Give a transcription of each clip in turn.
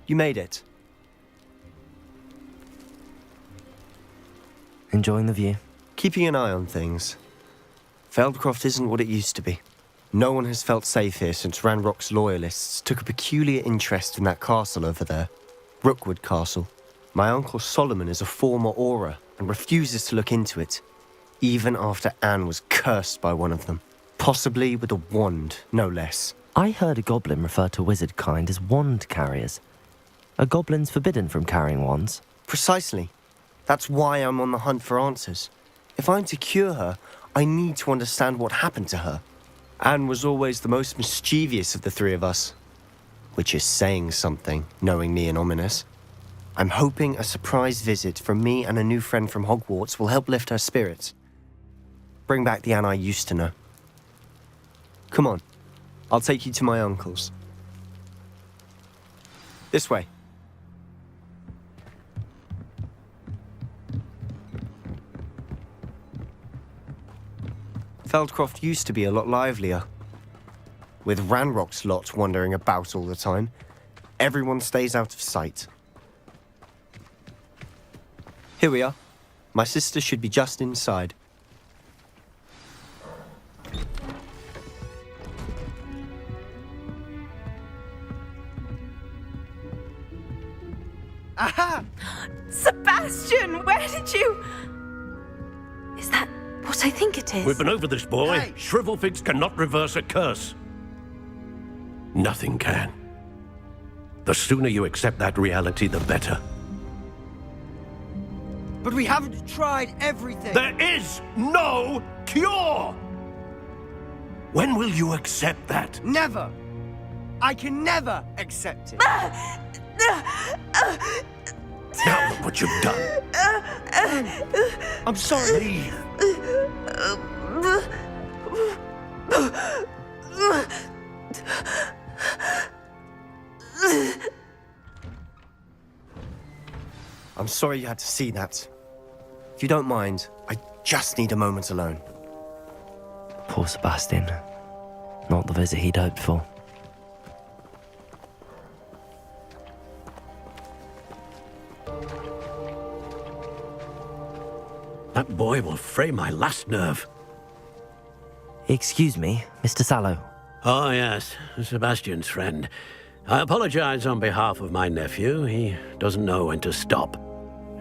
You made it. Enjoying the view? Keeping an eye on things. Feldcroft isn't what it used to be. No one has felt safe here since Ranrock's loyalists took a peculiar interest in that castle over there. Rookwood Castle. My uncle Solomon is a former Auror and refuses to look into it, even after Anne was cursed by one of them. Possibly with a wand, no less. I heard a goblin refer to wizard kind as wand carriers. Are goblins forbidden from carrying wands? Precisely. That's why I'm on the hunt for answers. If I'm to cure her, I need to understand what happened to her. Anne was always the most mischievous of the three of us. Which is saying something, knowing me and Ominous. I'm hoping a surprise visit from me and a new friend from Hogwarts will help lift her spirits. Bring back the Anne I used to know. Come on, I'll take you to my uncle's. This way. Feldcroft used to be a lot livelier. With Ranrock's lot wandering about all the time, everyone stays out of sight. Here we are. My sister should be just inside. Aha! Sebastian, where did you... Is that what I think it is? We've been over this, boy. Hey. Shrivelfigs cannot reverse a curse. Nothing can. The sooner you accept that reality, the better. But we haven't tried everything. There is no cure! When will you accept that? Never. I can never accept it. Now look what you've done. I'm sorry. Leave. I'm sorry you had to see that. If you don't mind, I just need a moment alone. Poor Sebastian. Not the visit he'd hoped for. That boy will fray my last nerve. Excuse me, Mr. Sallow. Oh, yes, Sebastian's friend. I apologize on behalf of my nephew. He doesn't know when to stop.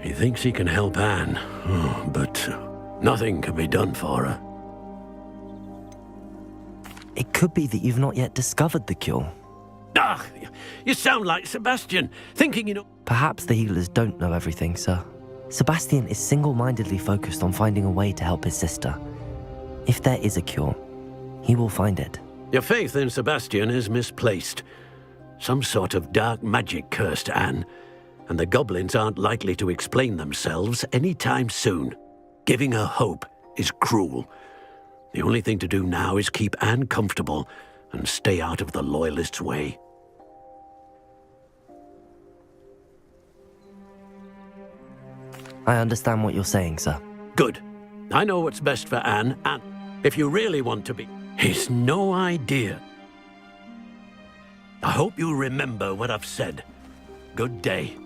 He thinks he can help Anne, but nothing can be done for her. It could be that you've not yet discovered the cure. Ah, you sound like Sebastian, thinking you know... Perhaps the healers don't know everything, sir. Sebastian is single-mindedly focused on finding a way to help his sister. If there is a cure, he will find it. Your faith in Sebastian is misplaced. Some sort of dark magic cursed Anne, and the goblins aren't likely to explain themselves anytime soon. Giving her hope is cruel. The only thing to do now is keep Anne comfortable and stay out of the Loyalists' way. I understand what you're saying, sir. Good. I know what's best for Anne, and if you really want to be... It's no idea. I hope you remember what I've said. Good day.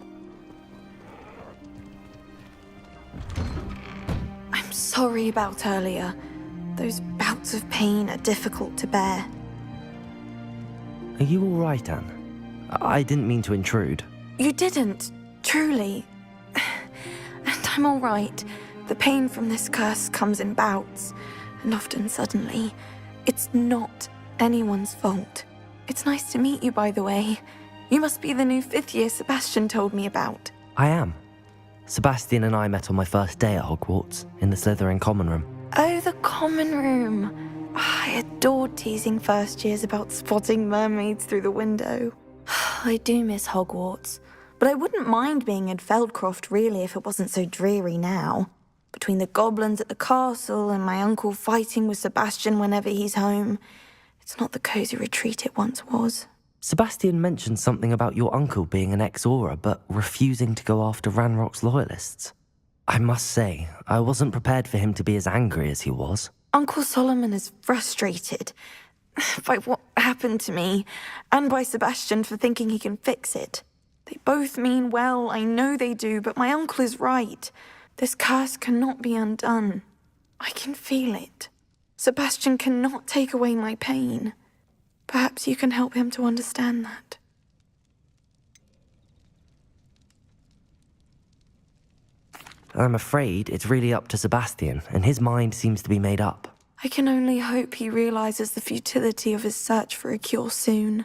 I'm sorry about earlier. Those bouts of pain are difficult to bear. Are you all right, Anne? I didn't mean to intrude. You didn't, truly. And I'm all right. The pain from this curse comes in bouts, and often suddenly. It's not anyone's fault. It's nice to meet you, by the way. You must be the new 5th year Sebastian told me about. I am. Sebastian and I met on my first day at Hogwarts, in the Slytherin common room. Oh, the common room. I adored teasing first years about spotting mermaids through the window. I do miss Hogwarts, but I wouldn't mind being in Feldcroft really if it wasn't so dreary now. Between the goblins at the castle and my uncle fighting with Sebastian whenever he's home, it's not the cozy retreat it once was. Sebastian mentioned something about your uncle being an ex-Auror, but refusing to go after Ranrock's loyalists. I must say, I wasn't prepared for him to be as angry as he was. Uncle Solomon is frustrated by what happened to me, and by Sebastian for thinking he can fix it. They both mean well, I know they do, but my uncle is right. This curse cannot be undone. I can feel it. Sebastian cannot take away my pain. Perhaps you can help him to understand that. I'm afraid it's really up to Sebastian, and his mind seems to be made up. I can only hope he realizes the futility of his search for a cure soon.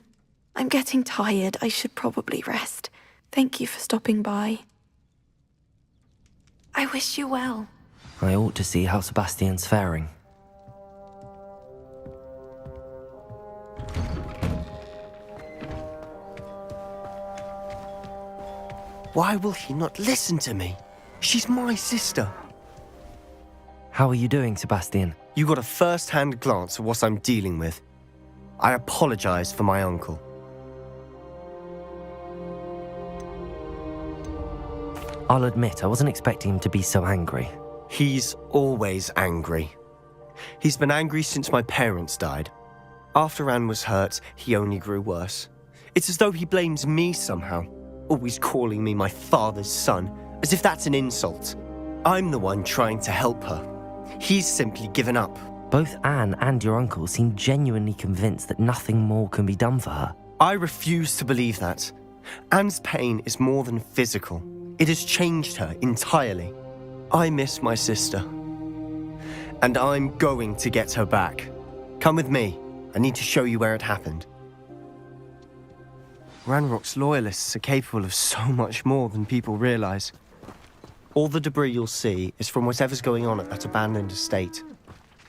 I'm getting tired. I should probably rest. Thank you for stopping by. I wish you well. I ought to see how Sebastian's faring. Why will he not listen to me? She's my sister. How are you doing, Sebastian? You got a first-hand glance at what I'm dealing with. I apologize for my uncle. I'll admit, I wasn't expecting him to be so angry. He's always angry. He's been angry since my parents died. After Anne was hurt, he only grew worse. It's as though he blames me somehow, always calling me my father's son, as if that's an insult. I'm the one trying to help her. He's simply given up. Both Anne and your uncle seem genuinely convinced that nothing more can be done for her. I refuse to believe that. Anne's pain is more than physical. It has changed her entirely. I miss my sister. And I'm going to get her back. Come with me. I need to show you where it happened. Ranrock's loyalists are capable of so much more than people realize. All the debris you'll see is from whatever's going on at that abandoned estate.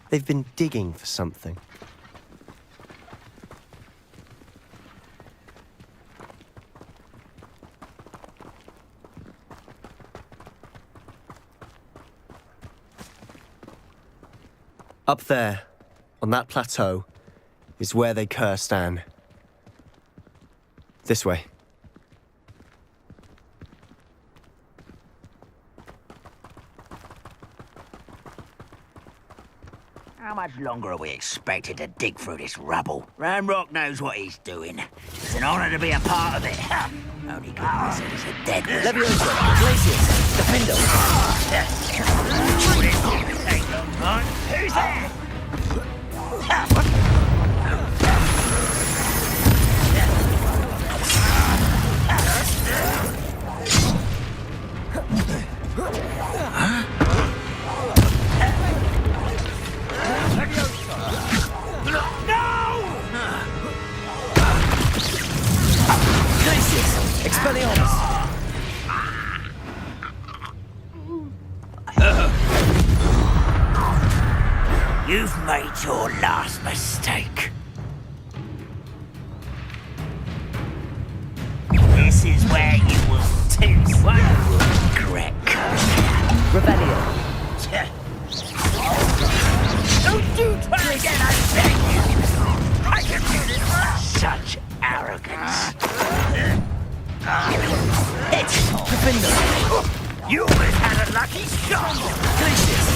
They've been digging for something. Up there, on that plateau, is where they cursed Anne. This way. How much longer are we expected to dig through this rubble? Ranrock knows what he's doing. It's an honor to be a part of it. Only goodness it is a dead Leviosa, Glacius, Defender. Wouldn't take long time. Who's there? You've made your last mistake. This is where you will taste what you will regret coming. Rebellion. Don't you try again, I beg you! I can do this! Such arrogance. It's Defender. you always had a lucky shot! Glacius.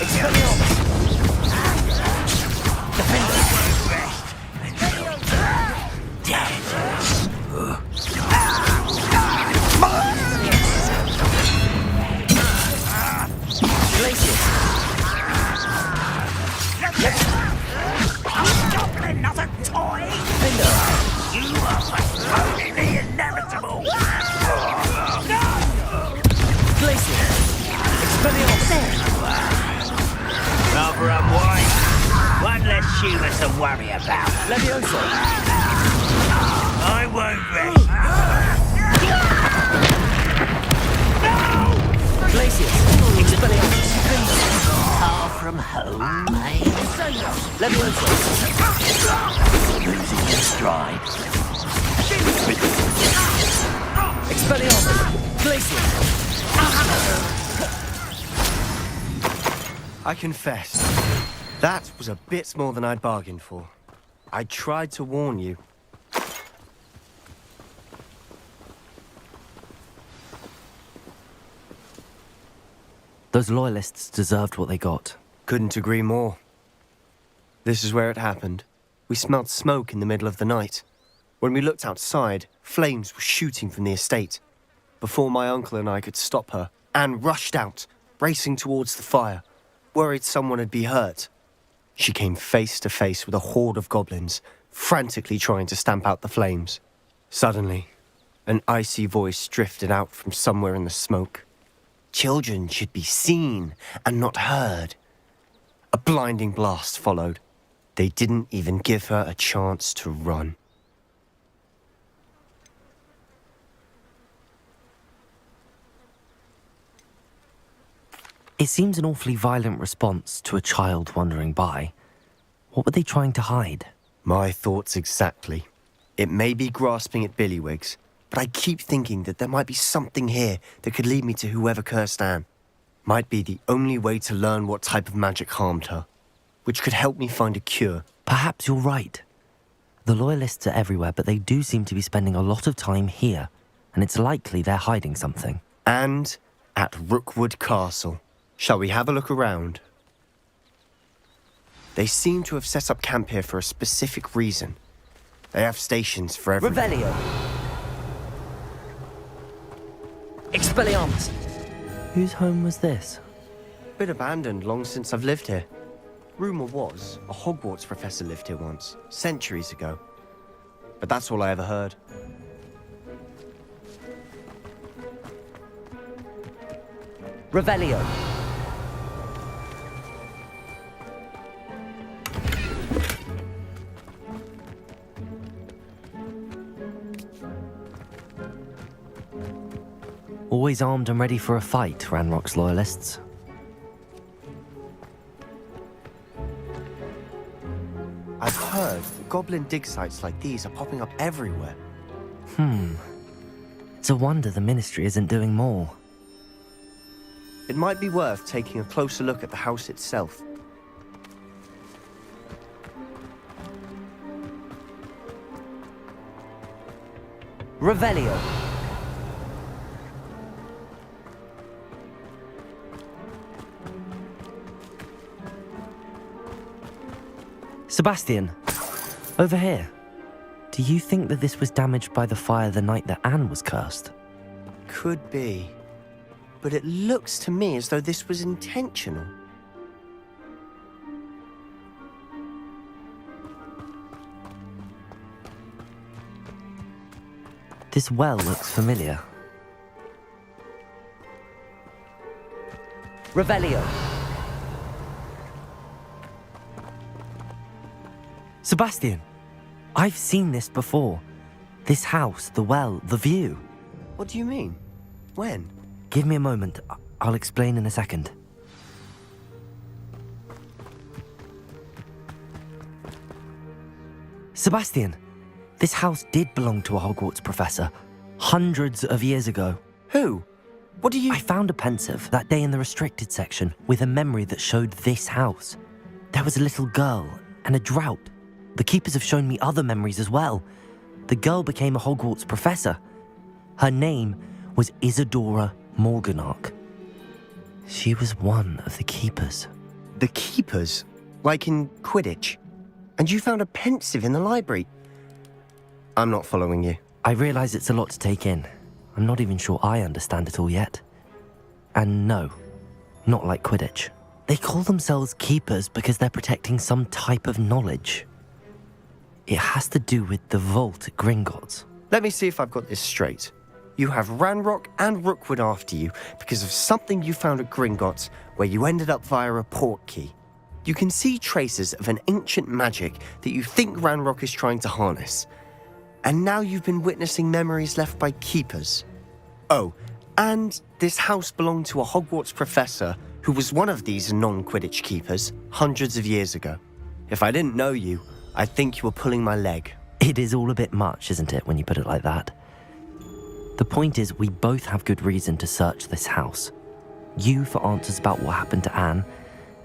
Expelliarmus. Defender. Dead. Glacius. Another toy? Defender. You are postponing the inevitable! Glacius. Expelliarmus. Rather unwise. One less human to worry about. Leviosa. I won't rest. Glacius. Expelliarmus. Far from home, eh? Leviosa. Losing your stride. Expelliarmus. Glacius. I confess, that was a bit more than I'd bargained for. I tried to warn you. Those loyalists deserved what they got. Couldn't agree more. This is where it happened. We smelled smoke in the middle of the night. When we looked outside, Flames were shooting from the estate. Before my uncle and I could stop her, Anne rushed out, racing towards the fire, worried someone had been hurt. She came face to face with a horde of goblins, frantically trying to stamp out the flames. Suddenly, an icy voice drifted out from somewhere in the smoke. Children should be seen and not heard. A blinding blast followed. They didn't even give her a chance to run. It seems an awfully violent response to a child wandering by. What were they trying to hide? My thoughts exactly. It may be grasping at Billywigs, but I keep thinking that there might be something here that could lead me to whoever cursed Anne. Might be the only way to learn what type of magic harmed her, which could help me find a cure. Perhaps you're right. The Loyalists are everywhere, but they do seem to be spending a lot of time here, and it's likely they're hiding something. And at Rookwood Castle. Shall we have a look around? They seem to have set up camp here for a specific reason. They have stations for everyone. Revelio! Expelliarmus! Whose home was this? Been abandoned long since I've lived here. Rumour was a Hogwarts professor lived here once, centuries ago. But that's all I ever heard. Revelio! Always armed and ready for a fight, Ranrock's Loyalists. I've heard that goblin dig sites like these are popping up everywhere. It's a wonder the Ministry isn't doing more. It might be worth taking a closer look at the house itself. Revelio! Sebastian, over here. Do you think that this was damaged by the fire the night that Anne was cursed? Could be. But it looks to me as though this was intentional. This well looks familiar. Revelio! Sebastian, I've seen this before. This house, the well, the view. What do you mean? When? Give me a moment. I'll explain in a second. Sebastian, this house did belong to a Hogwarts professor, hundreds of years ago. Who? What do you... I found a pensive that day in the restricted section with a memory that showed this house. There was a little girl and a drought. The keepers have shown me other memories as well. The girl became a Hogwarts professor. Her name was Isadora Morganach. She was one of the keepers. The keepers? Like in Quidditch? And you found a pensive in the library? I'm not following you. I realize it's a lot to take in. I'm not even sure I understand it all yet. And no, not like Quidditch. They call themselves keepers because they're protecting some type of knowledge. It has to do with the vault at Gringotts. Let me see if I've got this straight. You have Ranrock and Rookwood after you because of something you found at Gringotts where you ended up via a port key. You can see traces of an ancient magic that you think Ranrock is trying to harness. And now you've been witnessing memories left by keepers. Oh, and this house belonged to a Hogwarts professor who was one of these non-Quidditch keepers hundreds of years ago. If I didn't know you, I'd think you were pulling my leg. It is all a bit much, isn't it, when you put it like that? The point is, we both have good reason to search this house. You for answers about what happened to Anne,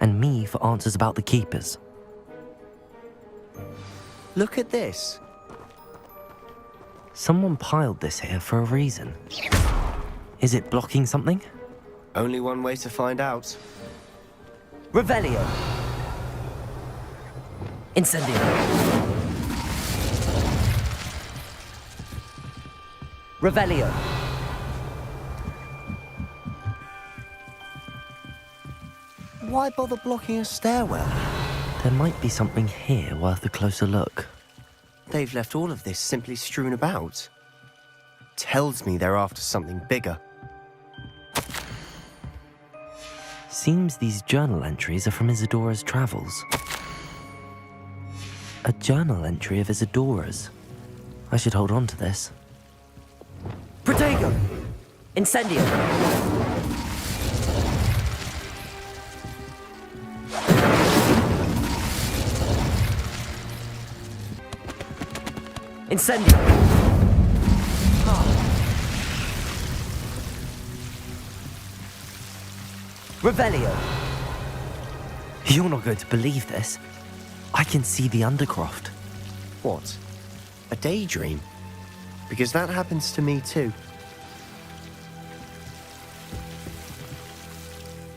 and me for answers about the keepers. Look at this. Someone piled this here for a reason. Is it blocking something? Only one way to find out. Revelio! Incendio! Revelio. Why bother blocking a stairwell? There might be something here worth a closer look. They've left all of this simply strewn about. Tells me they're after something bigger. Seems these journal entries are from Isadora's travels. A journal entry of Isadora's. I should hold on to this. Protego! Incendio! Incendio! Revelio! You're not going to believe this. I can see the Undercroft. What? A daydream? Because that happens to me too.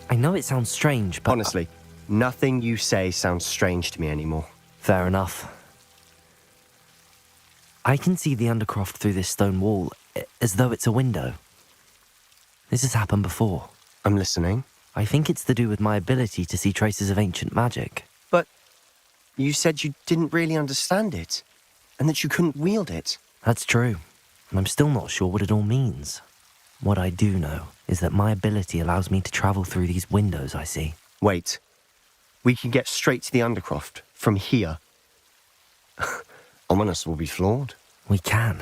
I know it sounds strange, but... Honestly, nothing you say sounds strange to me anymore. Fair enough. I can see the Undercroft through this stone wall, as though it's a window. This has happened before. I'm listening. I think it's to do with my ability to see traces of ancient magic. But you said you didn't really understand it, and that you couldn't wield it. That's true, and I'm still not sure what it all means. What I do know is that my ability allows me to travel through these windows I see. Wait. We can get straight to the Undercroft from here. Ominous will be floored. We can.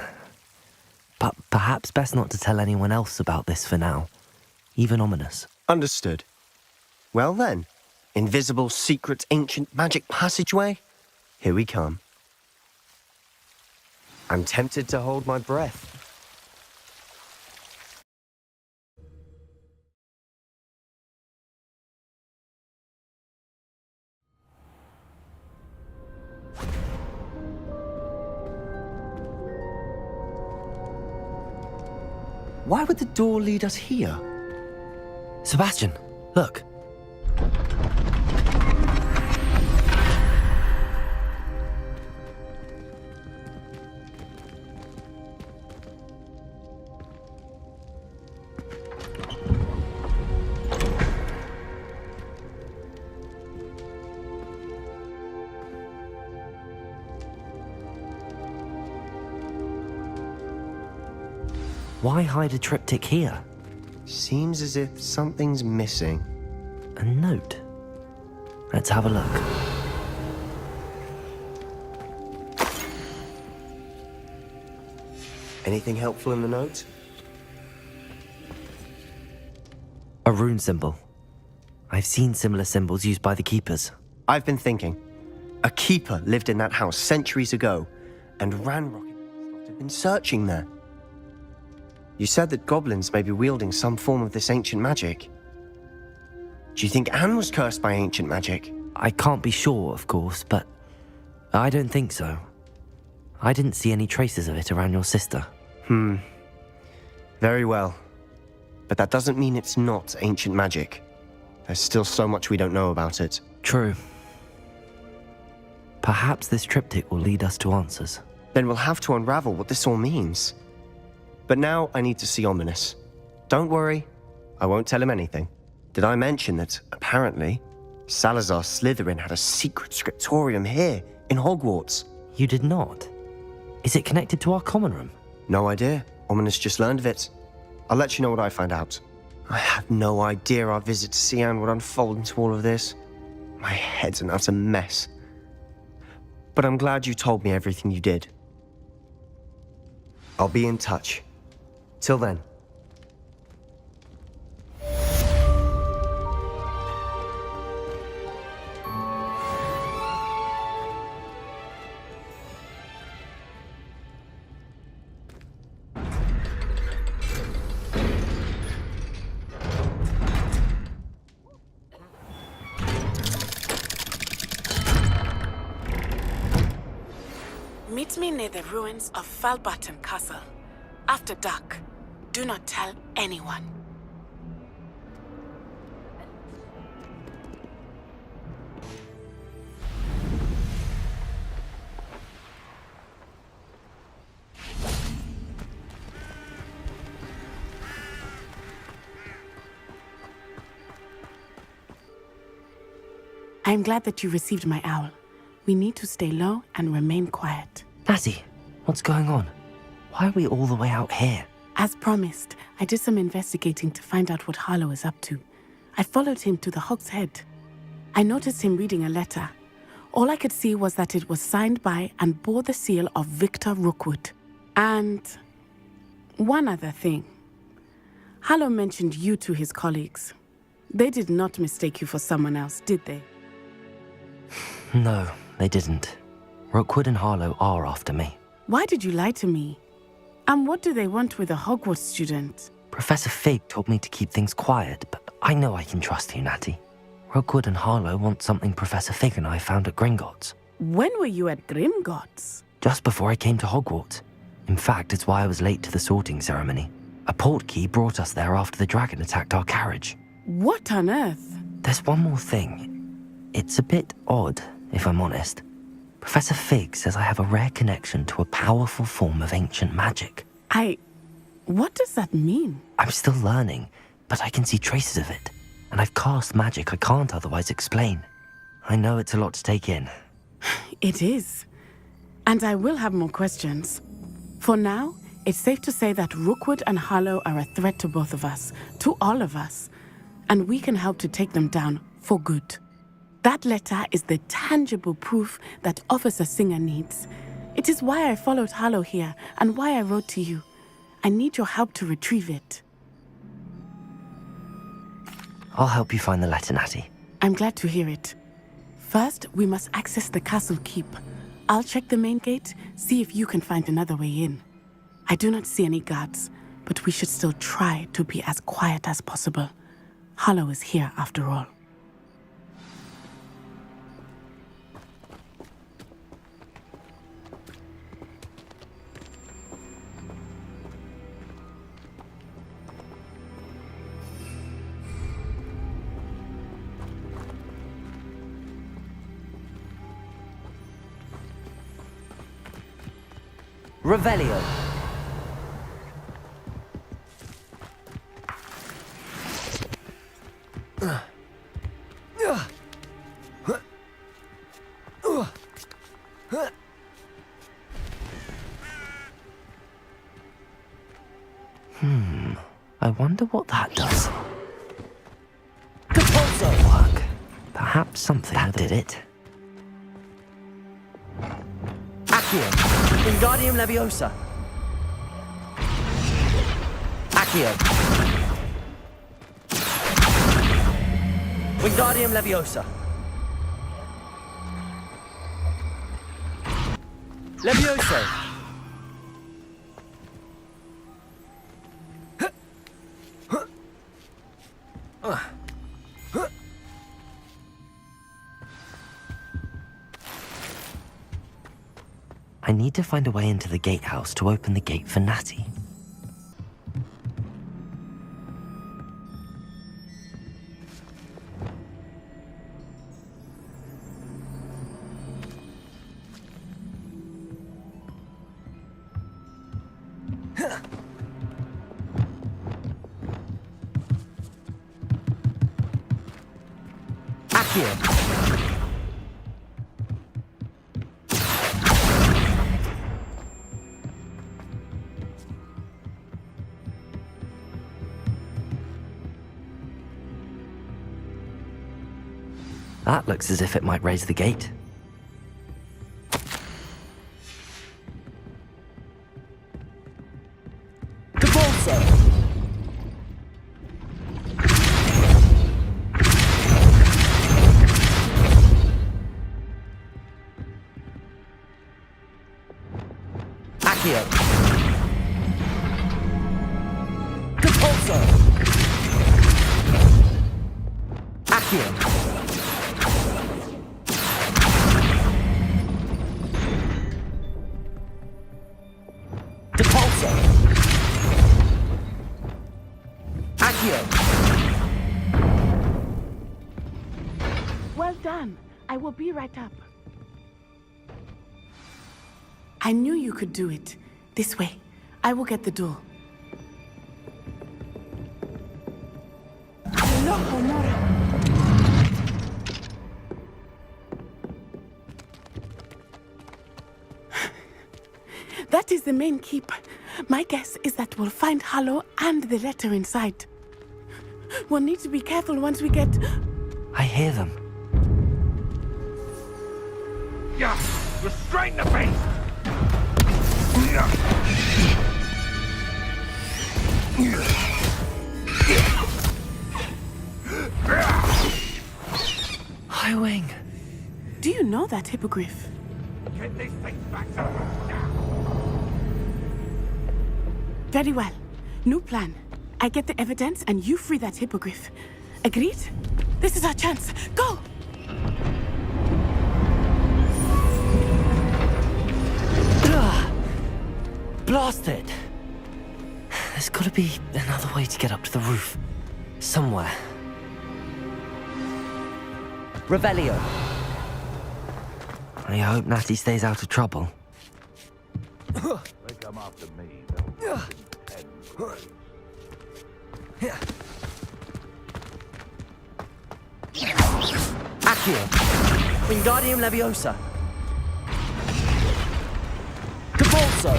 But perhaps best not to tell anyone else about this for now. Even Ominous. Understood. Well then, invisible, secret, ancient magic passageway? Here we come. I'm tempted to hold my breath. Why would the door lead us here? Sebastian, look. Why hide a triptych here? Seems as if something's missing. A note. Let's have a look. Anything helpful in the note? A rune symbol. I've seen similar symbols used by the keepers. I've been thinking. A keeper lived in that house centuries ago, and Ranrock must have been searching there. You said that goblins may be wielding some form of this ancient magic. Do you think Anne was cursed by ancient magic? I can't be sure, of course, but I don't think so. I didn't see any traces of it around your sister. Very well. But that doesn't mean it's not ancient magic. There's still so much we don't know about it. True. Perhaps this triptych will lead us to answers. Then we'll have to unravel what this all means. But now I need to see Ominous. Don't worry, I won't tell him anything. Did I mention that, apparently, Salazar Slytherin had a secret scriptorium here, in Hogwarts? You did not? Is it connected to our common room? No idea. Ominous just learned of it. I'll let you know what I find out. I had no idea our visit to Cian would unfold into all of this. My head's an utter mess. But I'm glad you told me everything you did. I'll be in touch. Till then. Meet me near the ruins of Falbaton Castle. After dark. Do not tell anyone. I'm glad that you received my owl. We need to stay low and remain quiet. Natty, what's going on? Why are we all the way out here? As promised, I did some investigating to find out what Harlow is up to. I followed him to the Hog's Head. I noticed him reading a letter. All I could see was that it was signed by and bore the seal of Victor Rookwood. And one other thing. Harlow mentioned you to his colleagues. They did not mistake you for someone else, did they? No, they didn't. Rookwood and Harlow are after me. Why did you lie to me? And what do they want with a Hogwarts student? Professor Fig told me to keep things quiet, but I know I can trust you, Natty. Rookwood and Harlow want something Professor Fig and I found at Gringotts. When were you at Gringotts? Just before I came to Hogwarts. In fact, it's why I was late to the sorting ceremony. A portkey brought us there after the dragon attacked our carriage. What on earth? There's one more thing. It's a bit odd, if I'm honest. Professor Fig says I have a rare connection to a powerful form of ancient magic. What does that mean? I'm still learning, but I can see traces of it. And I've cast magic I can't otherwise explain. I know it's a lot to take in. It is. And I will have more questions. For now, it's safe to say that Rookwood and Harlow are a threat to both of us, to all of us. And we can help to take them down for good. That letter is the tangible proof that Officer Singer needs. It is why I followed Harlow here and why I wrote to you. I need your help to retrieve it. I'll help you find the letter, Natty. I'm glad to hear it. First, we must access the castle keep. I'll check the main gate, see if you can find another way in. I do not see any guards, but we should still try to be as quiet as possible. Harlow is here after all. Revelio. I wonder what that does. Capozzo! Work. Perhaps something that did it. Accio. Wingardium Leviosa. Accio. Wingardium Leviosa. Levioso. I need to find a way into the gatehouse to open the gate for Natty. Accio. That looks as if it might raise the gate. Capozzo! Accio! Capozzo! Accio! Well done. I will be right up. I knew you could do it. This way. I will get the door. the main keep. My guess is that we'll find Hollow and the letter inside. We'll need to be careful once we get... I hear them. Yeah, restrain the beast! Highwing. Do you know that hippogriff? Get these things back to Very well. New plan. I get the evidence and you free that hippogriff. Agreed? This is our chance. Go! Blast it! There's gotta be another way to get up to the roof. Somewhere. Revelio. I hope Natty stays out of trouble. They come after me. Accio. Wingardium Leviosa. Cabalso.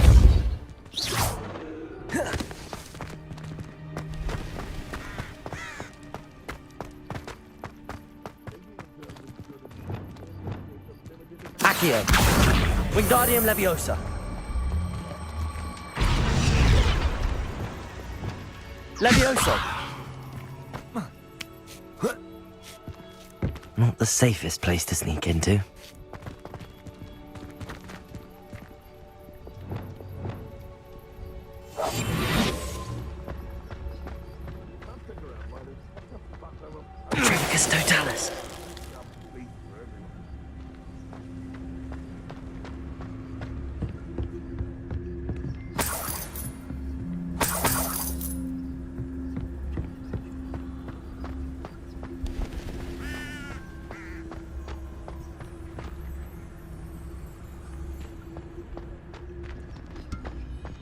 Accio. Wingardium Leviosa. Leviosa. Not the safest place to sneak into. Trivicus Totalis.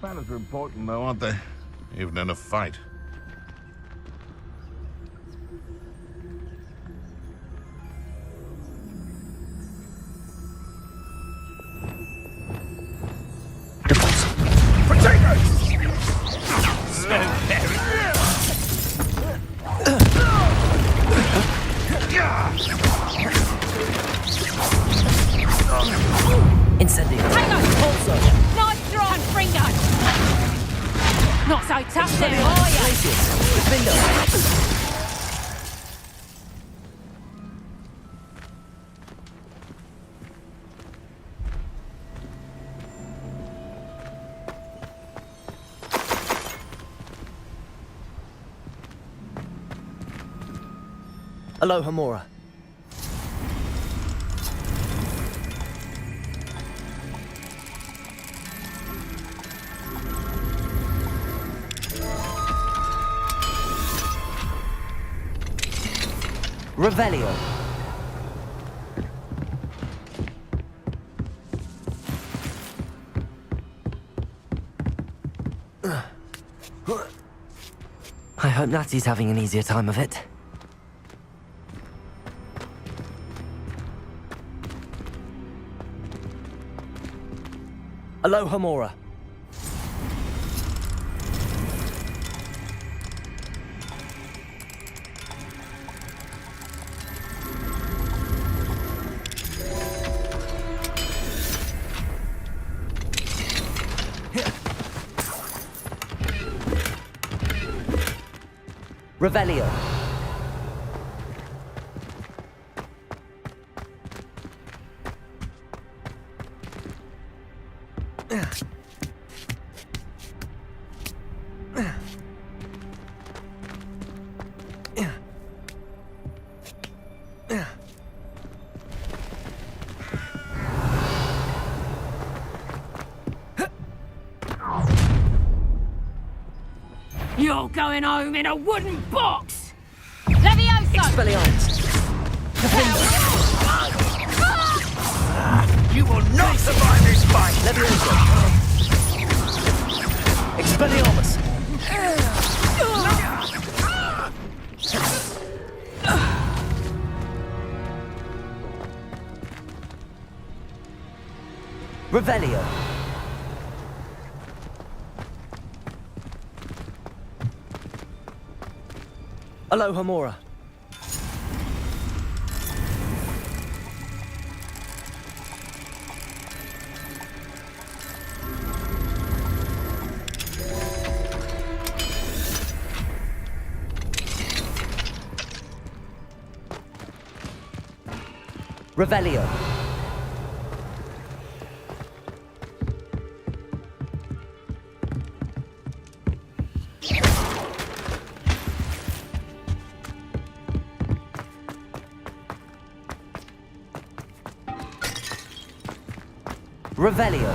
Manners are important, though, aren't they? Even in a fight. Incendio. Also. Nice try, Fringo! Not so tough there, are ya? Aloha Mora. Revelio. I hope Natty's having an easier time of it. Aloha Mora. Revelio. You're going home in a wooden box! Levioso! Expelliarmus. You will not survive this fight! Leviosa. Expelliarmus. Revelio. Aloha Mora. Revelio. Revelio.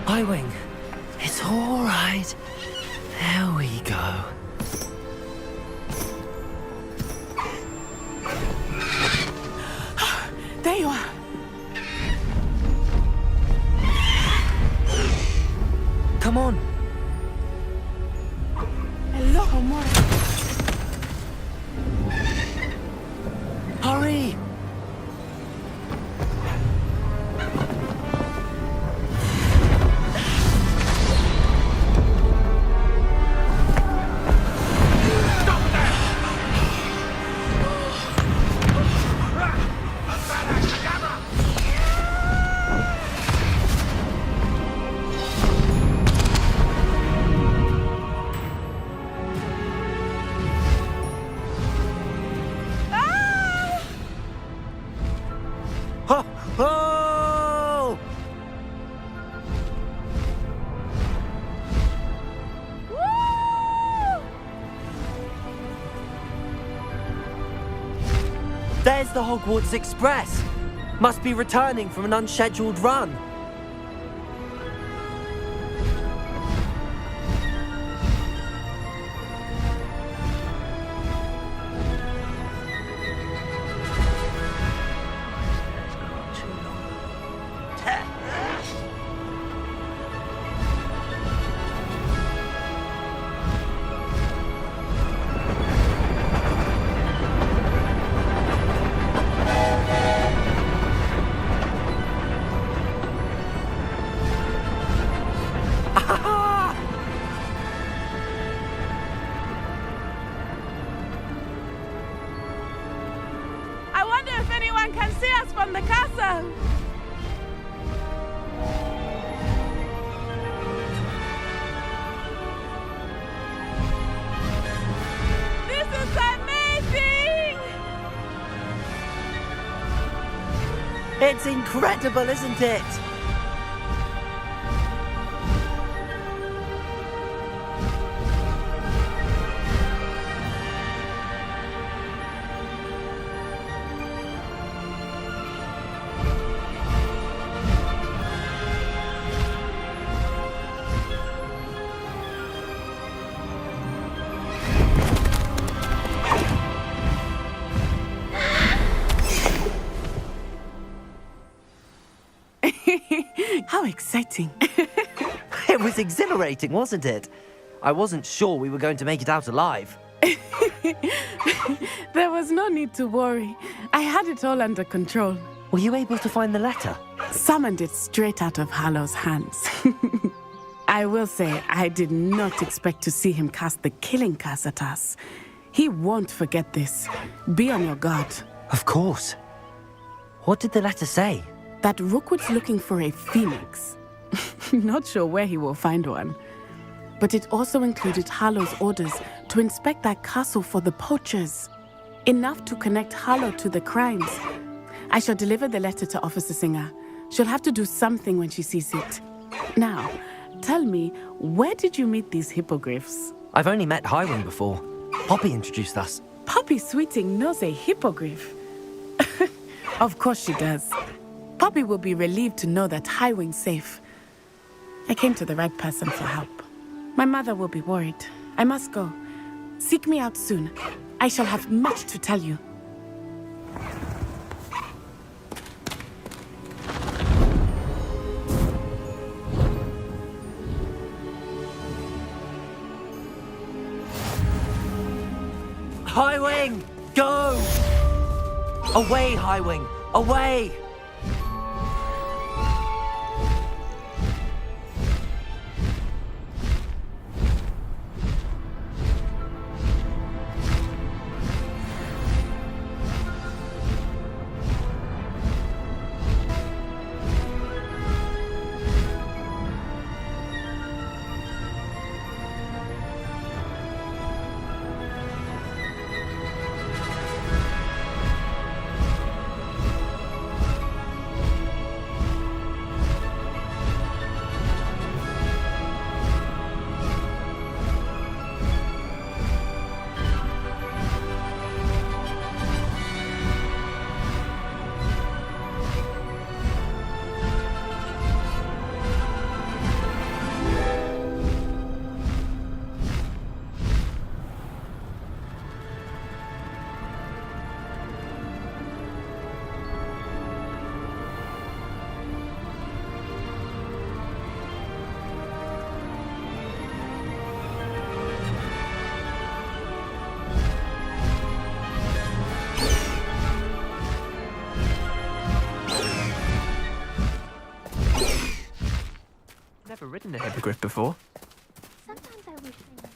Highwing, it's all right. There we go. There you are. Come on. Aloha Mora. Hurry! Ho! Ho! There's the Hogwarts Express. Must be returning from an unscheduled run. I wonder if anyone can see us from the castle. This is amazing! It's incredible, isn't it? How exciting. It was exhilarating, wasn't it? I wasn't sure we were going to make it out alive. There was no need to worry. I had it all under control. Were you able to find the letter? Summoned it straight out of Hallow's hands. I will say, I did not expect to see him cast the killing curse at us. He won't forget this. Be on your guard. Of course. What did the letter say? That Rookwood's looking for a phoenix. Not sure where he will find one. But it also included Hallow's orders to inspect that castle for the poachers. Enough to connect Hallow to the crimes. I shall deliver the letter to Officer Singer. She'll have to do something when she sees it. Now, tell me, where did you meet these hippogriffs? I've only met Highwing before. Poppy introduced us. Poppy Sweeting knows a hippogriff. Of course she does. Poppy will be relieved to know that Highwing's safe. I came to the right person for help. My mother will be worried. I must go. Seek me out soon. I shall have much to tell you. Highwing! Go! Away, Highwing! Away! Never ridden a hippogriff before. Sometimes I wish they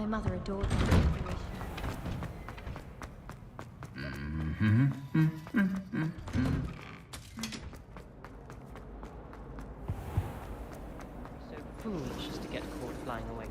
My mother adored my decoration. So foolish as to get caught flying away.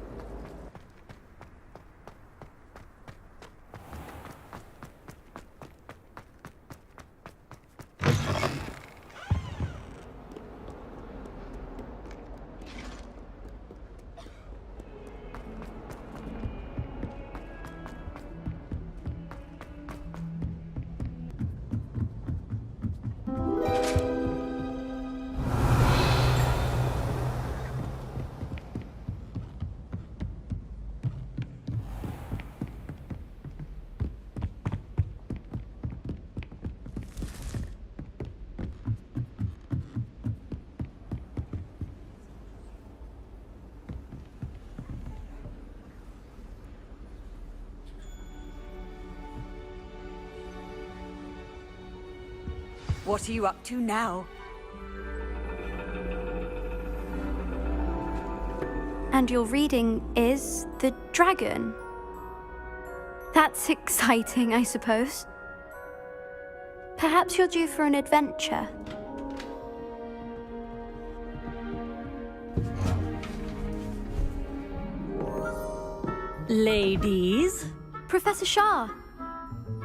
What are you up to now? And your reading is The Dragon. That's exciting, I suppose. Perhaps you're due for an adventure. Ladies, Professor Shah.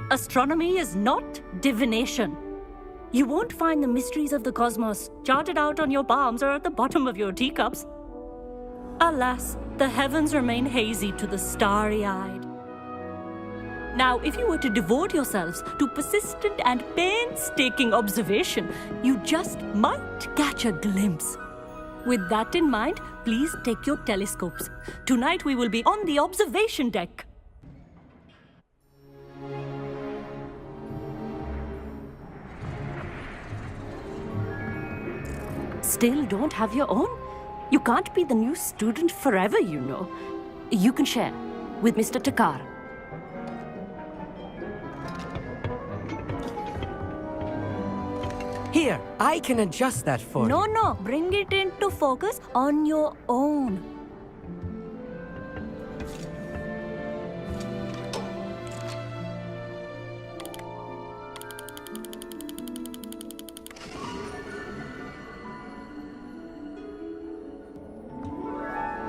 astronomy is not divination. You won't find the mysteries of the cosmos charted out on your palms or at the bottom of your teacups. Alas, the heavens remain hazy to the starry-eyed. Now, if you were to devote yourselves to persistent and painstaking observation, you just might catch a glimpse. With that in mind, please take your telescopes. Tonight we will be on the observation deck. Still don't have your own? You can't be the new student forever, you know. You can share with Mr. Takar. Here, I can adjust that for you. No, bring it into focus on your own.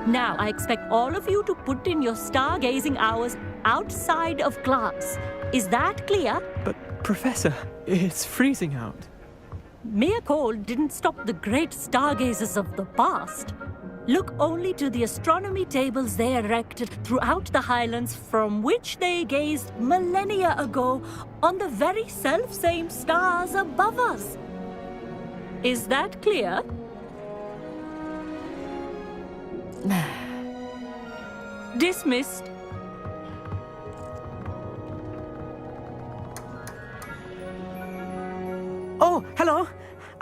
Now, I expect all of you to put in your stargazing hours outside of class. Is that clear? But, Professor, it's freezing out. Mere cold didn't stop the great stargazers of the past. Look only to the astronomy tables they erected throughout the Highlands from which they gazed millennia ago on the very self-same stars above us. Is that clear? Dismissed. Oh, hello.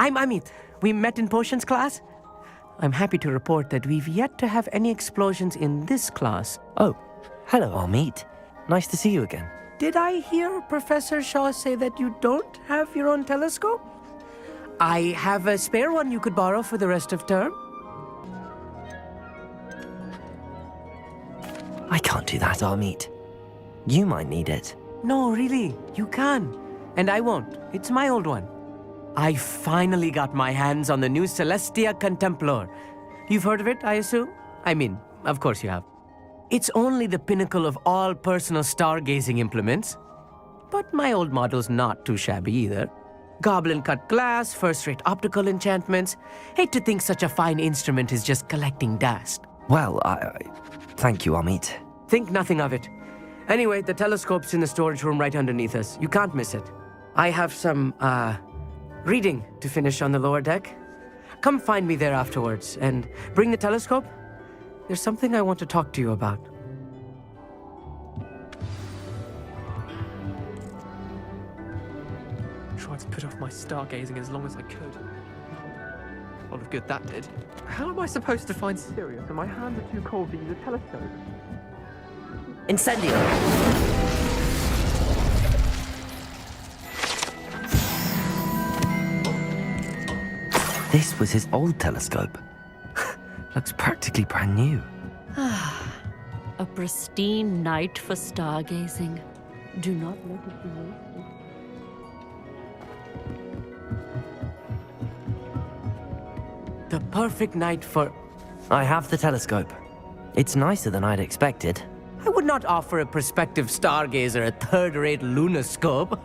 I'm Amit. We met in potions class. I'm happy to report that we've yet to have any explosions in this class. Oh, hello, Amit. Nice to see you again. Did I hear Professor Shaw say that you don't have your own telescope? I have a spare one you could borrow for the rest of term. I can't do that, Amit. You might need it. No, really, you can. And I won't. It's my old one. I finally got my hands on the new Celestia Contemplar. You've heard of it, I assume? I mean, of course you have. It's only the pinnacle of all personal stargazing implements. But my old model's not too shabby either. Goblin-cut glass, first-rate optical enchantments. Hate to think such a fine instrument is just collecting dust. Well, thank you, Amit. Think nothing of it. Anyway, the telescope's in the storage room right underneath us. You can't miss it. I have some, reading to finish on the lower deck. Come find me there afterwards, and bring the telescope. There's something I want to talk to you about. Tried to put off my stargazing as long as I could. A lot of good that did. How am I supposed to find Sirius when my hands are too cold to use a telescope? Incendio! This was his old telescope. Looks practically brand new. A pristine night for stargazing. Do not let it be wasted. The perfect night for... I have the telescope. It's nicer than I'd expected. I would not offer a prospective stargazer a third-rate lunoscope.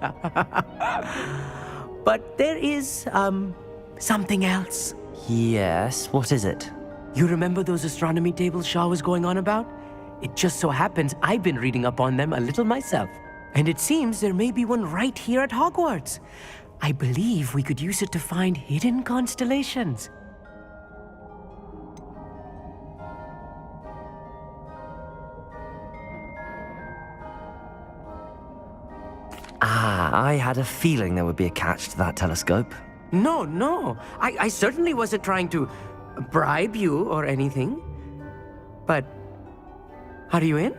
But there is, something else. Yes, what is it? You remember those astronomy tables Shaw was going on about? It just so happens I've been reading up on them a little myself. And it seems there may be one right here at Hogwarts. I believe we could use it to find hidden constellations. I had a feeling there would be a catch to that telescope. No. I certainly wasn't trying to bribe you or anything. But, are you in?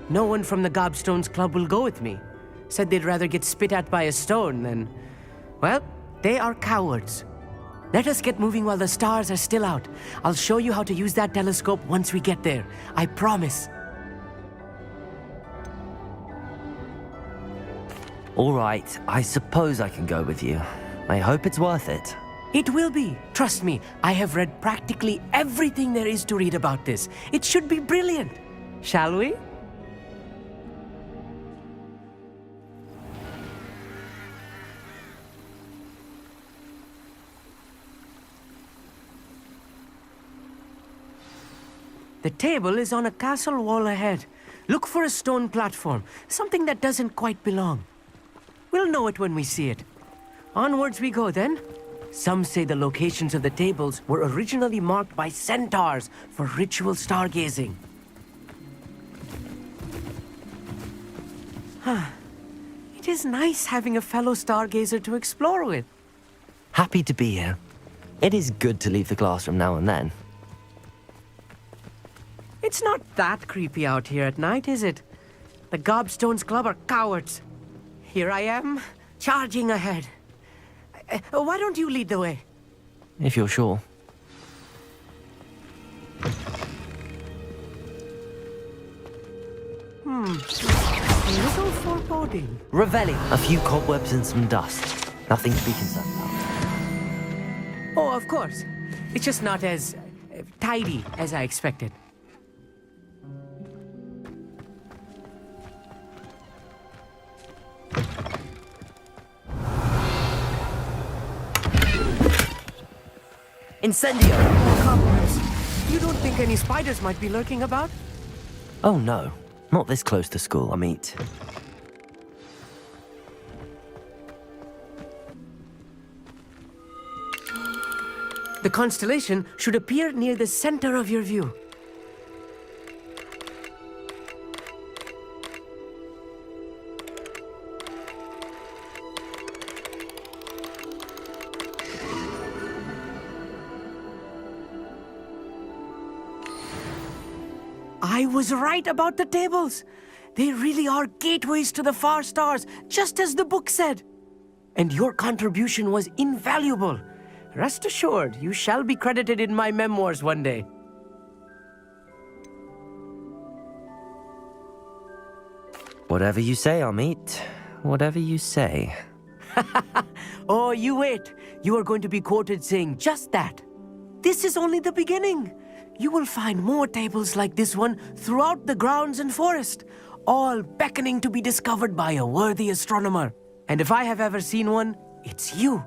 No one from the Gobstones Club will go with me. Said they'd rather get spit at by a stone than... Well, they are cowards. Let us get moving while the stars are still out. I'll show you how to use that telescope once we get there. I promise. All right, I suppose I can go with you. I hope it's worth it. It will be. Trust me, I have read practically everything there is to read about this. It should be brilliant. Shall we? The table is on a castle wall ahead. Look for a stone platform, something that doesn't quite belong. We'll know it when we see it. Onwards we go then. Some say the locations of the tables were originally marked by centaurs for ritual stargazing. It is nice having a fellow stargazer to explore with. Happy to be here. It is good to leave the classroom now and then. It's not that creepy out here at night, is it? The Gobstones Club are cowards. Here I am, charging ahead. Why don't you lead the way? If you're sure. A little foreboding. Revelling. A few cobwebs and some dust. Nothing to be concerned about. Oh, of course. It's just not as tidy as I expected. Incendio! Oh, cobwebs. You don't think any spiders might be lurking about? Oh no. Not this close to school, I mean. The constellation should appear near the center of your view. I was right about the tables. They really are gateways to the far stars, just as the book said. And your contribution was invaluable. Rest assured, you shall be credited in my memoirs one day. Whatever you say, Amit. Whatever you say. Oh, you wait. You are going to be quoted saying just that. This is only the beginning. You will find more tables like this one throughout the grounds and forest, all beckoning to be discovered by a worthy astronomer. And if I have ever seen one, it's you.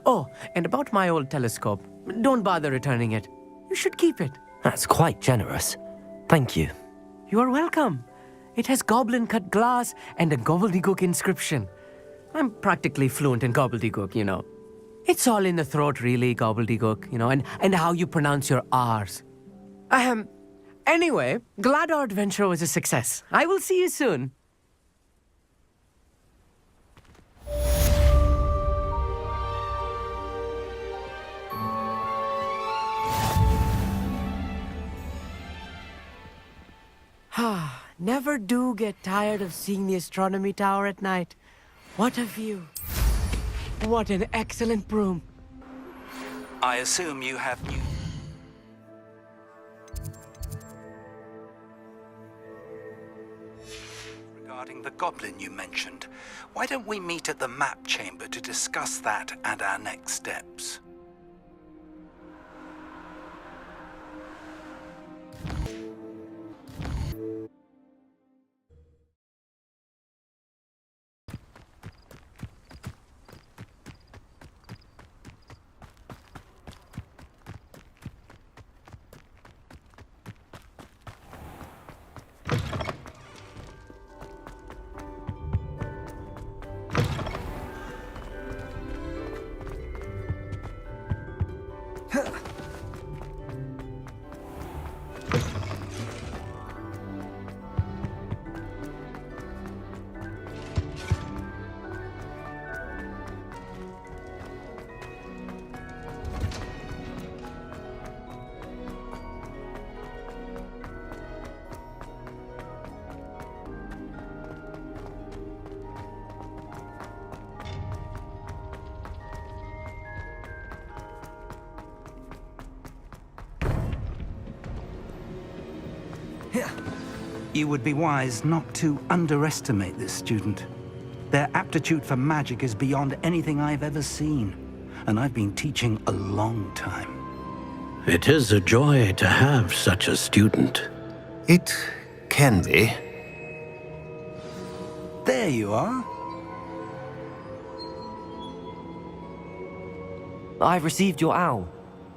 Oh, and about my old telescope, don't bother returning it. You should keep it. That's quite generous. Thank you. You are welcome. It has goblin-cut glass and a gobbledygook inscription. I'm practically fluent in gobbledygook, you know. It's all in the throat, really, gobbledygook, you know, and how you pronounce your R's. Anyway, glad our adventure was a success. I will see you soon. Never do get tired of seeing the astronomy tower at night. What a view. What an excellent broom. I assume you have new... Regarding the goblin you mentioned, why don't we meet at the map chamber to discuss that and our next steps? You would be wise not to underestimate this student. Their aptitude for magic is beyond anything I've ever seen, and I've been teaching a long time. It is a joy to have such a student. It can be. There you are. I've received your owl.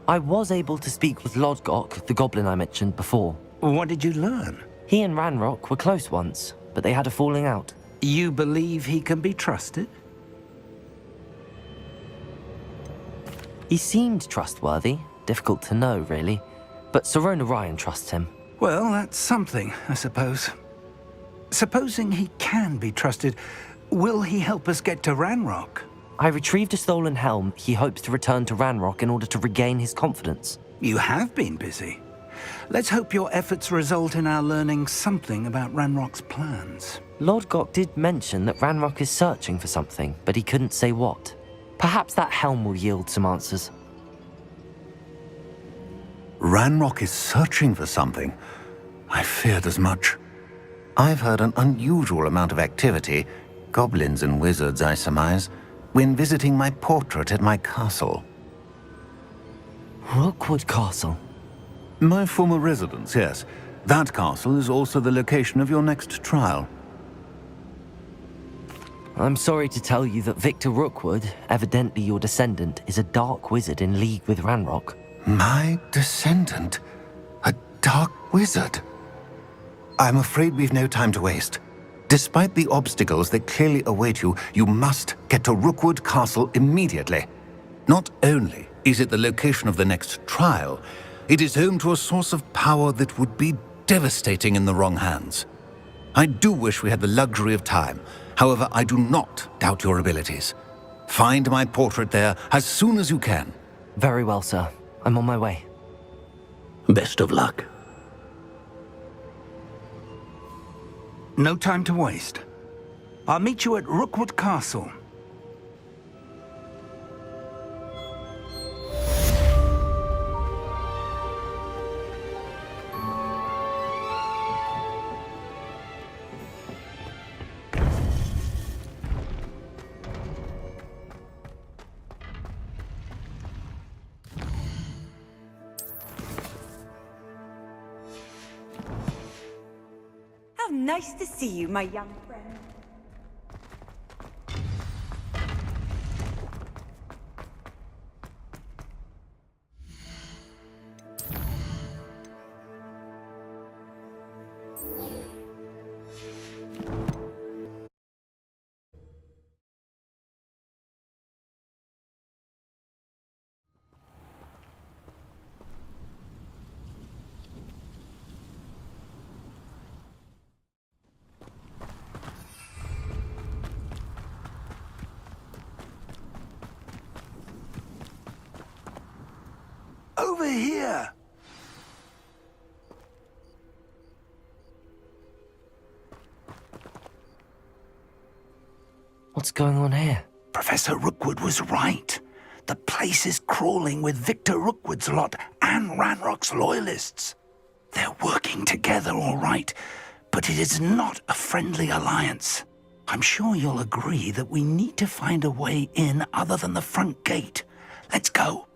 I was able to speak with Lodgok, the goblin I mentioned before. What did you learn? He and Ranrock were close once, but they had a falling out. You believe he can be trusted? He seemed trustworthy. Difficult to know, really. But Sirona Ryan trusts him. Well, that's something, I suppose. Supposing he can be trusted, will he help us get to Ranrock? I retrieved a stolen helm he hopes to return to Ranrock in order to regain his confidence. You have been busy. Let's hope your efforts result in our learning something about Ranrock's plans. Lodgok did mention that Ranrock is searching for something, but he couldn't say what. Perhaps that helm will yield some answers. Ranrock is searching for something. I feared as much. I've heard an unusual amount of activity, goblins and wizards, I surmise, when visiting my portrait at my castle. Rookwood Castle? My former residence, yes. That castle is also the location of your next trial. I'm sorry to tell you that Victor Rookwood, evidently your descendant, is a dark wizard in league with Ranrock. My descendant? A dark wizard? I'm afraid we've no time to waste. Despite the obstacles that clearly await you, you must get to Rookwood Castle immediately. Not only is it the location of the next trial, it is home to a source of power that would be devastating in the wrong hands. I do wish we had the luxury of time. However, I do not doubt your abilities. Find my portrait there as soon as you can. Very well, sir. I'm on my way. Best of luck. No time to waste. I'll meet you at Rookwood Castle. How nice to see you, my young friend. Over here! What's going on here? Professor Rookwood was right. The place is crawling with Victor Rookwood's lot and Ranrock's loyalists. They're working together, all right, but it is not a friendly alliance. I'm sure you'll agree that we need to find a way in other than the front gate. Let's go.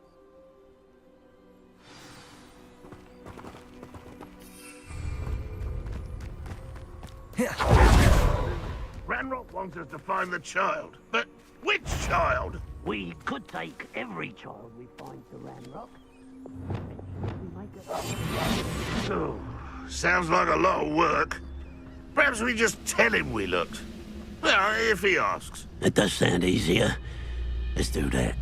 Ranrock wants us to find the child, but which child? We could take every child we find to Ranrock. Oh, sounds like a lot of work. Perhaps we just tell him we looked. Well, if he asks. It does sound easier. Let's do that.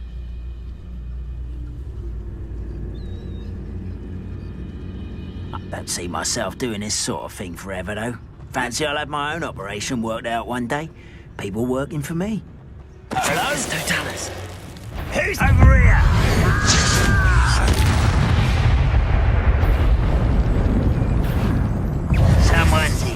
I don't see myself doing this sort of thing forever, though. Fancy I'll have my own operation worked out one day. People working for me. Hello? Don't tell us. Who's over here? Someone's here.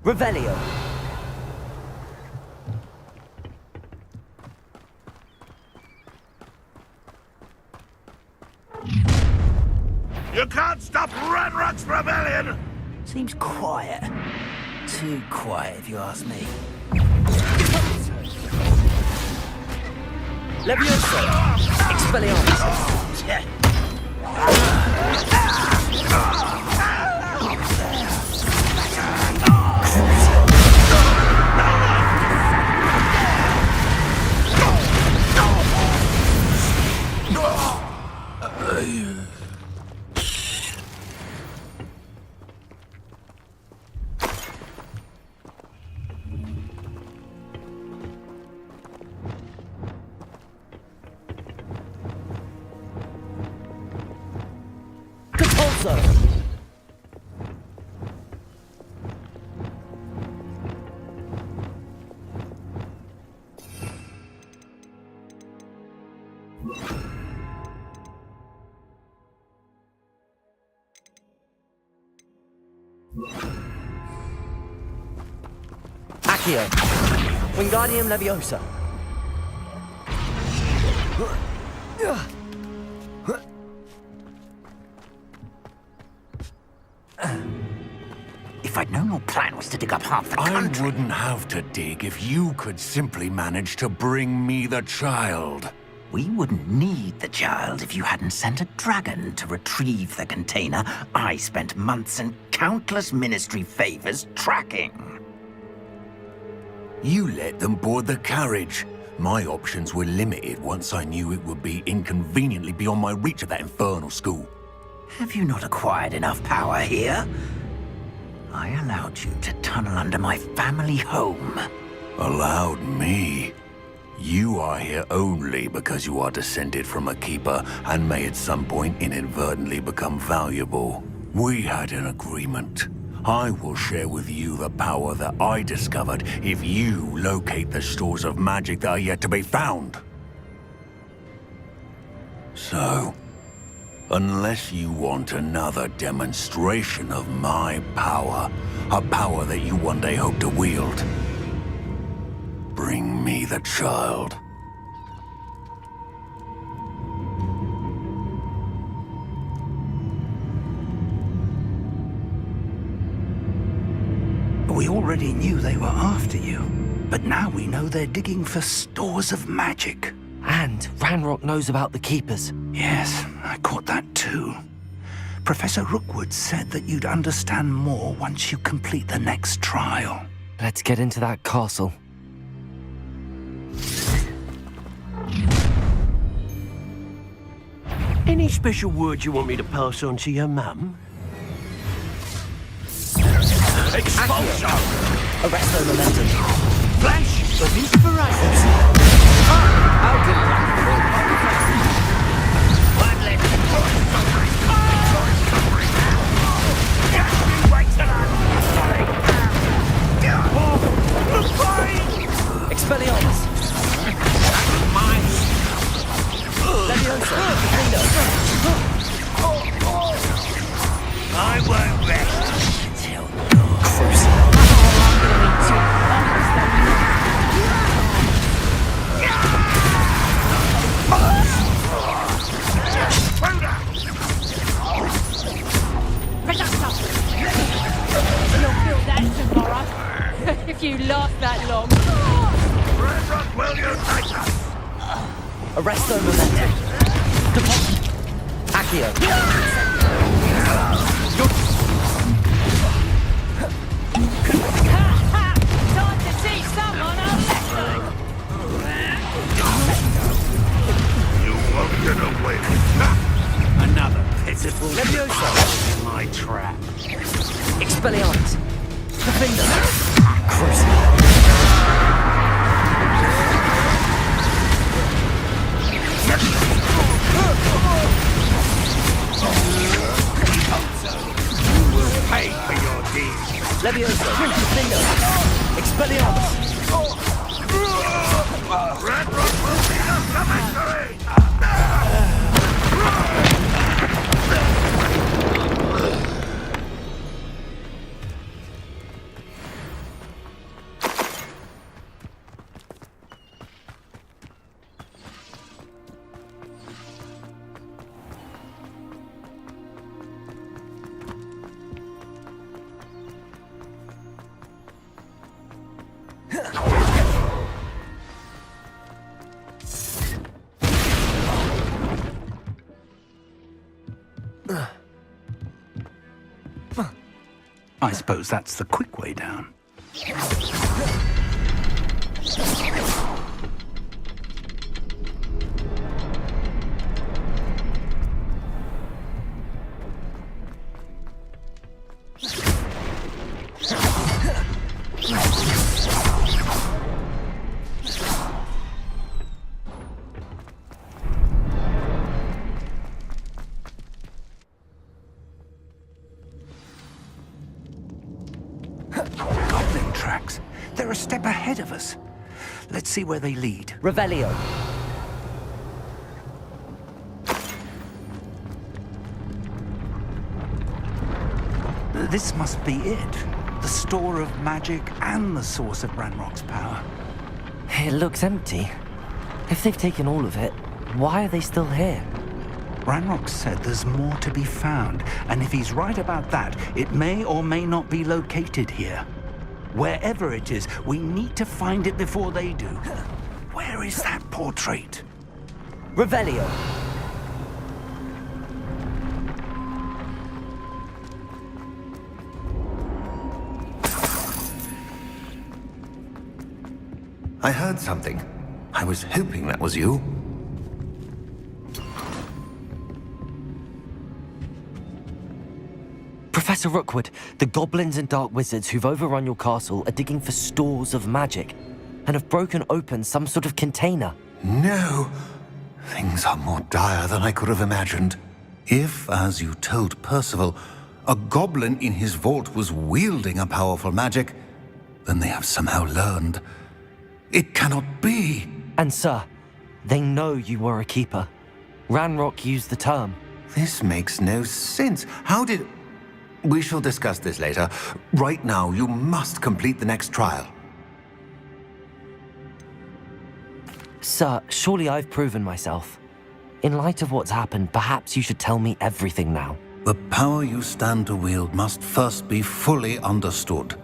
Revelio. You can't stop Ranrock's rebellion! Seems quiet. Too quiet, if you ask me. Levioso. Expelliarmus. Accio. Wingardium Leviosa. If I'd known your plan was to dig up half the country... I wouldn't have to dig if you could simply manage to bring me the child. We wouldn't need the child if you hadn't sent a dragon to retrieve the container I spent months and countless ministry favors tracking. You let them board the carriage. My options were limited once I knew it would be inconveniently beyond my reach at that infernal school. Have you not acquired enough power here? I allowed you to tunnel under my family home. Allowed me? You are here only because you are descended from a keeper and may at some point inadvertently become valuable. We had an agreement. I will share with you the power that I discovered if you locate the stores of magic that are yet to be found. So, unless you want another demonstration of my power, a power that you one day hope to wield, bring me the child. We already knew they were after you, but now we know they're digging for stores of magic. And Ranrock knows about the Keepers. Yes, I caught that too. Professor Rookwood said that you'd understand more once you complete the next trial. Let's get into that castle. Any special words you want me to pass on to your mum? Expulsion! Arresto momentum. Flash! Release Verizon! Out in Expelliarmus! Leviosa! I won't rest until You'll feel that tomorrow, if you last that long. Ranrock, will you take us? Arresto momentum. Deposit. Accio. Time to teach someone a lesson. You won't get away with that. another pitiful Leviosa. in my trap. Expelliarmus. Defender. Crucible. Pay for your deeds. Leviosa. Defender. Expelliarmus. Ranrock will lead us to victory! I suppose that's the quick way down. Goblin tracks. They're a step ahead of us. Let's see where they lead. Revelio. This must be it. The store of magic and the source of Ranrock's power. It looks empty. If they've taken all of it, why are they still here? Ranrock said there's more to be found, and if he's right about that, it may or may not be located here. Wherever it is, we need to find it before they do. Where is that portrait? Revelio. I heard something. I was hoping that was you. Professor Rookwood, the goblins and dark wizards who've overrun your castle are digging for stores of magic and have broken open some sort of container. No! Things are more dire than I could have imagined. If, as you told Percival, a goblin in his vault was wielding a powerful magic, then they have somehow learned. It cannot be! And sir, they know you were a keeper. Ranrock used the term. This makes no sense. How did... We shall discuss this later. Right now, you must complete the next trial. Sir, surely I've proven myself. In light of what's happened, perhaps you should tell me everything now. The power you stand to wield must first be fully understood.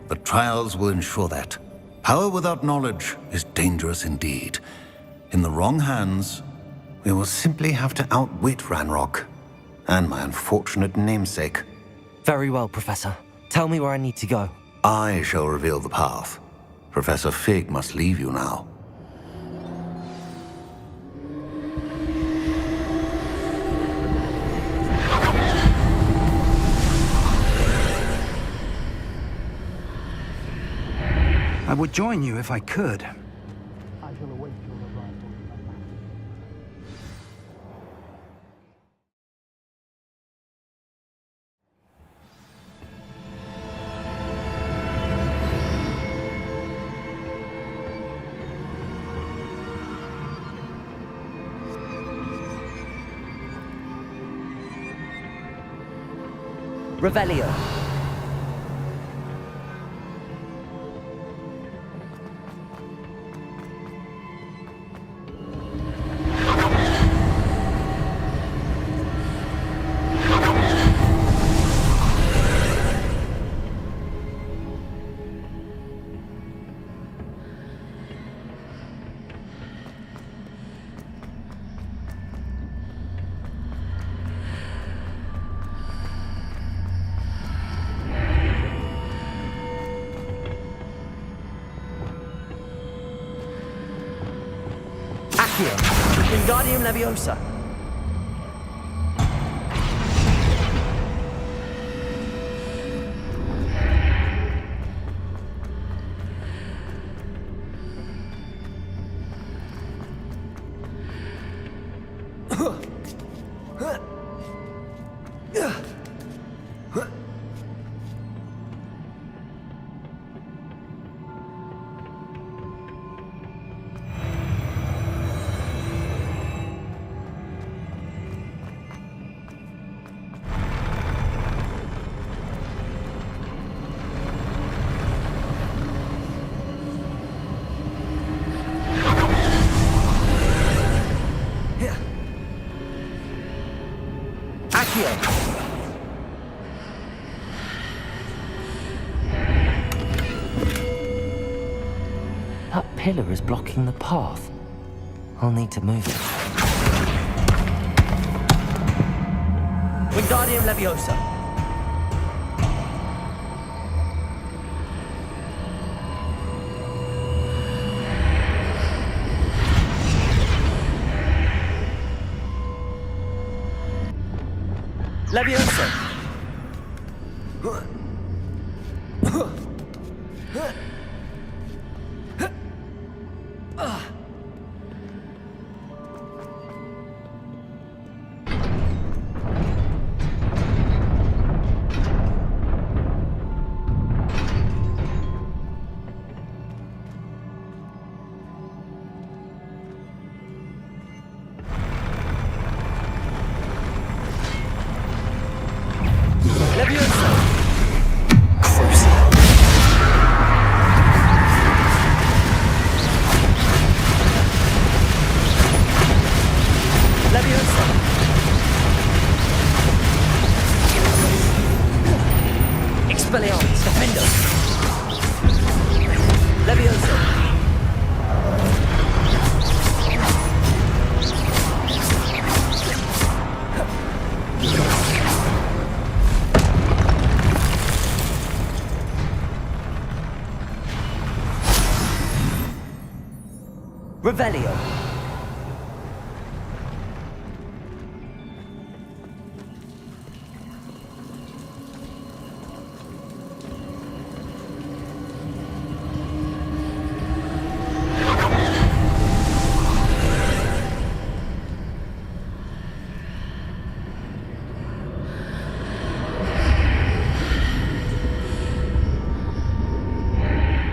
The trials will ensure that. Power without knowledge is dangerous indeed. In the wrong hands, we will simply have to outwit Ranrock and my unfortunate namesake. Very well, Professor. Tell me where I need to go. I shall reveal the path. Professor Fig must leave you now. I would join you if I could. Revelio. Wingardium Leviosa. That pillar is blocking the path. I'll need to move it. Wingardium Leviosa. Leviosa. Crucial. Revelio.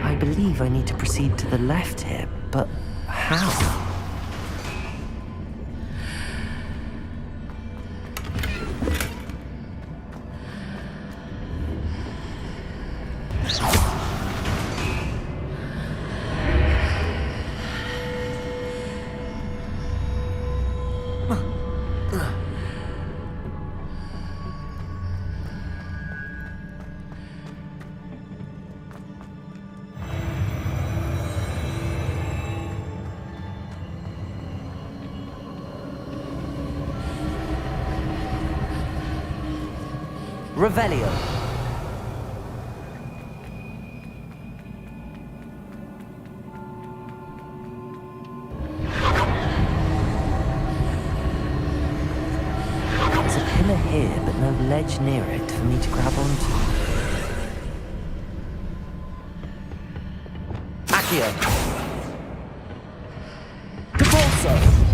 I believe I need to proceed to the left here, but how? Revelio. There's a pillar here, but no ledge near it for me to grab onto. Accio. Depulso.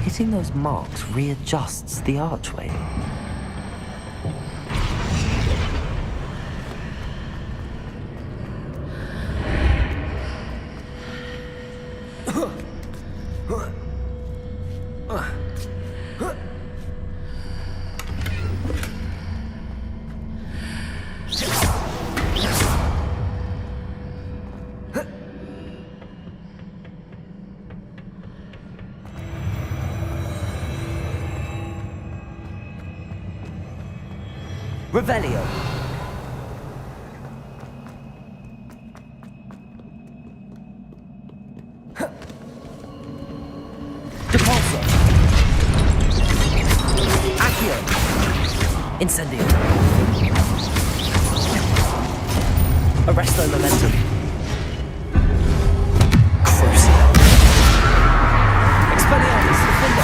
Hitting those marks readjusts the archway. Revelio. Depulso. Accio. Incendio. Arresto momentum. Crucio. Expelliarmus. Defendo.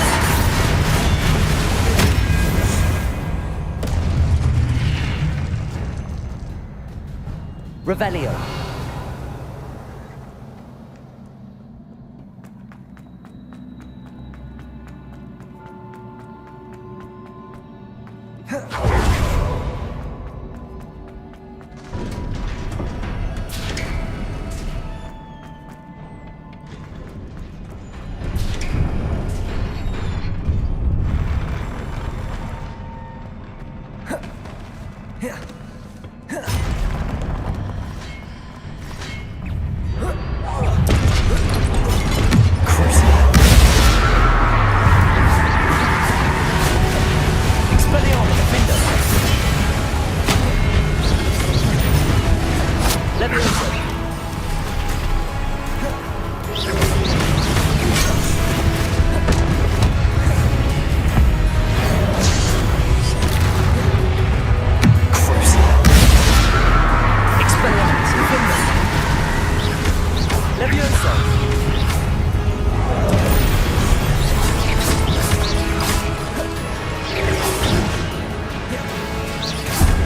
Revelio.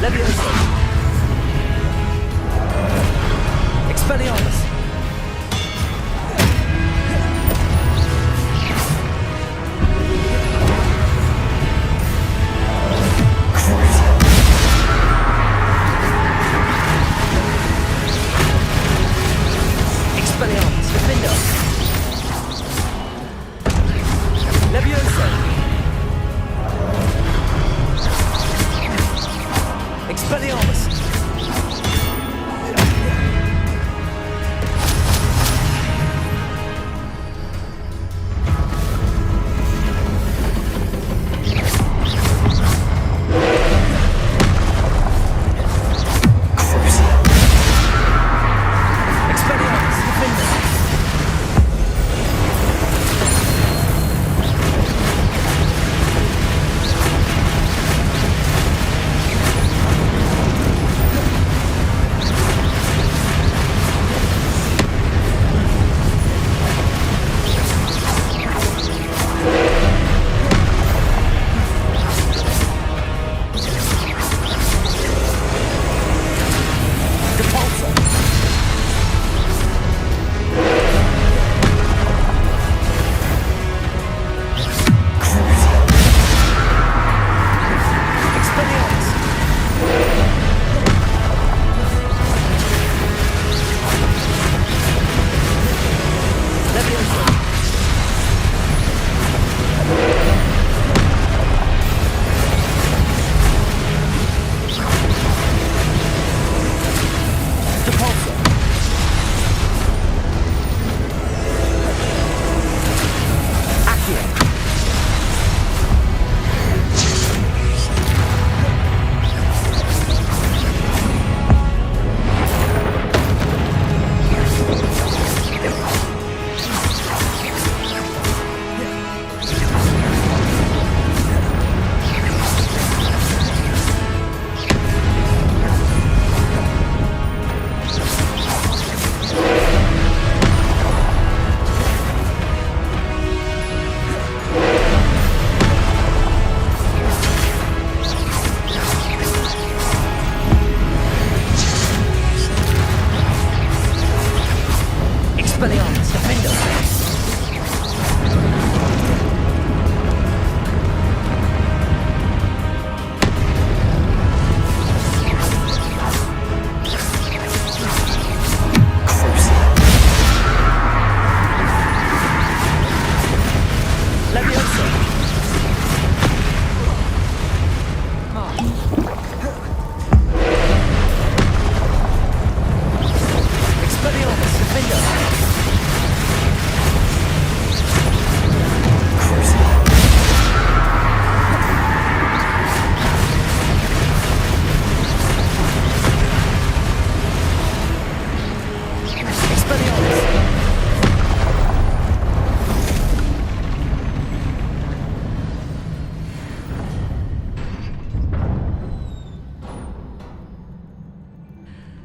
Leviosa! Expelliarmus! Expelliarmus! Defender! Leviosa! Expelliarmus!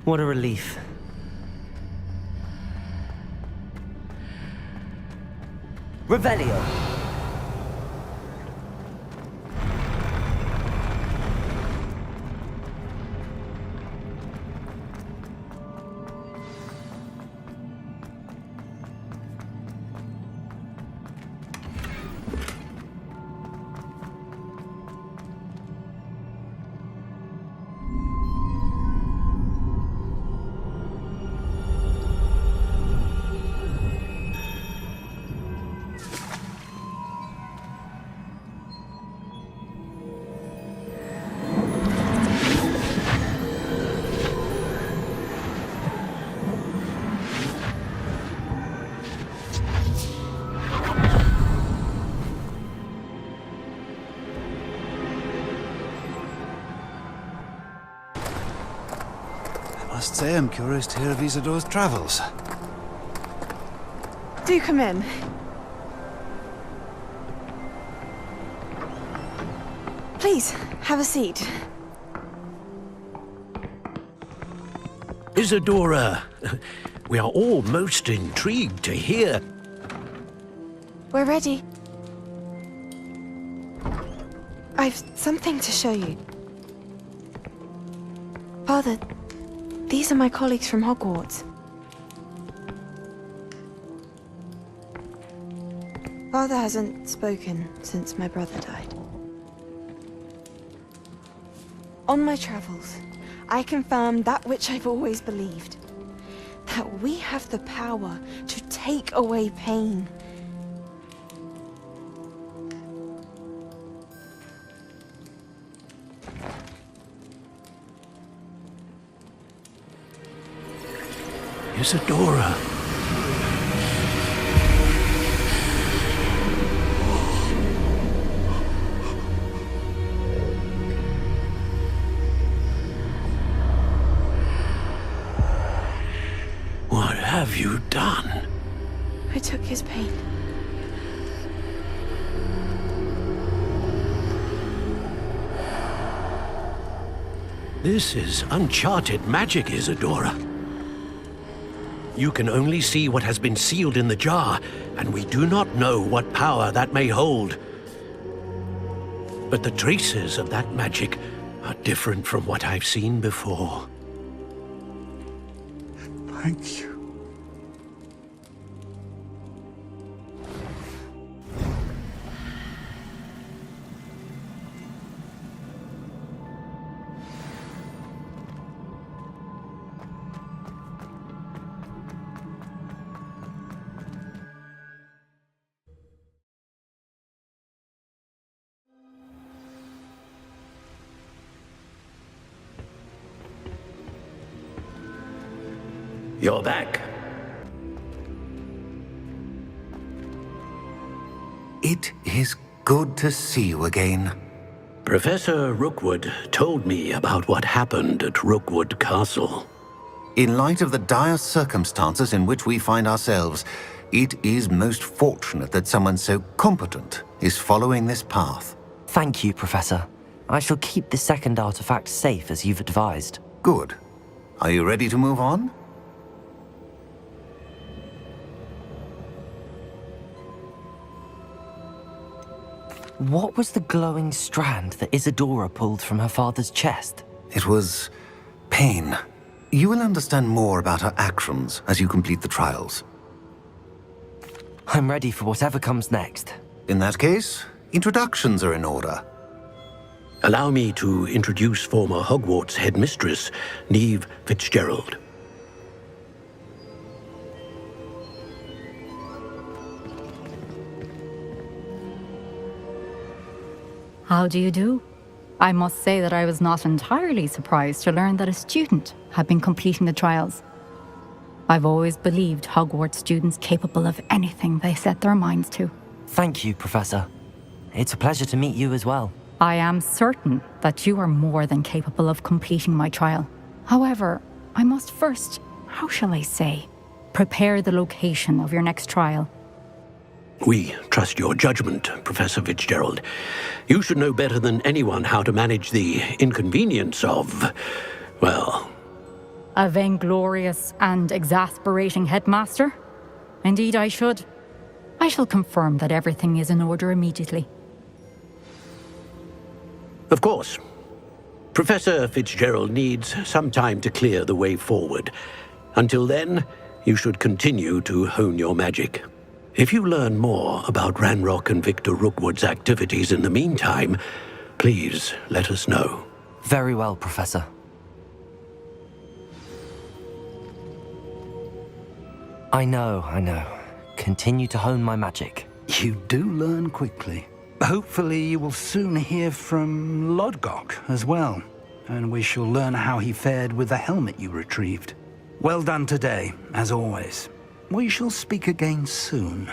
What a relief. Revelio. I must say I'm curious to hear of Isadore's travels. Do come in. Please, have a seat. Isadora, we are all most intrigued to hear. We're ready. I've something to show you. Father, these are my colleagues from Hogwarts. Father hasn't spoken since my brother died. On my travels, I confirmed that which I've always believed. That we have the power to take away pain. Isadora. What have you done? I took his pain. This is uncharted magic, Isadora. You can only see what has been sealed in the jar, and we do not know what power that may hold. But the traces of that magic are different from what I've seen before. Thank you. You're back. It is good to see you again. Professor Rookwood told me about what happened at Rookwood Castle. In light of the dire circumstances in which we find ourselves, it is most fortunate that someone so competent is following this path. Thank you, Professor. I shall keep the second artifact safe as you've advised. Good. Are you ready to move on? What was the glowing strand that Isadora pulled from her father's chest? It was pain. You will understand more about her actions as you complete the trials. I'm ready for whatever comes next. In that case, introductions are in order. Allow me to introduce former Hogwarts headmistress, Neve Fitzgerald. How do you do? I must say that I was not entirely surprised to learn that a student had been completing the trials. I've always believed Hogwarts students capable of anything they set their minds to. Thank you, Professor. It's a pleasure to meet you as well. I am certain that you are more than capable of completing my trial. However, I must first, how shall I say, prepare the location of your next trial. We trust your judgment, Professor Fitzgerald. You should know better than anyone how to manage the inconvenience of, well... A vainglorious and exasperating headmaster? Indeed I should. I shall confirm that everything is in order immediately. Of course. Professor Fitzgerald needs some time to clear the way forward. Until then, you should continue to hone your magic. If you learn more about Ranrock and Victor Rookwood's activities in the meantime, please let us know. Very well, Professor. I know. Continue to hone my magic. You do learn quickly. Hopefully you will soon hear from Lodgok as well, and we shall learn how he fared with the helmet you retrieved. Well done today, as always. We shall speak again soon.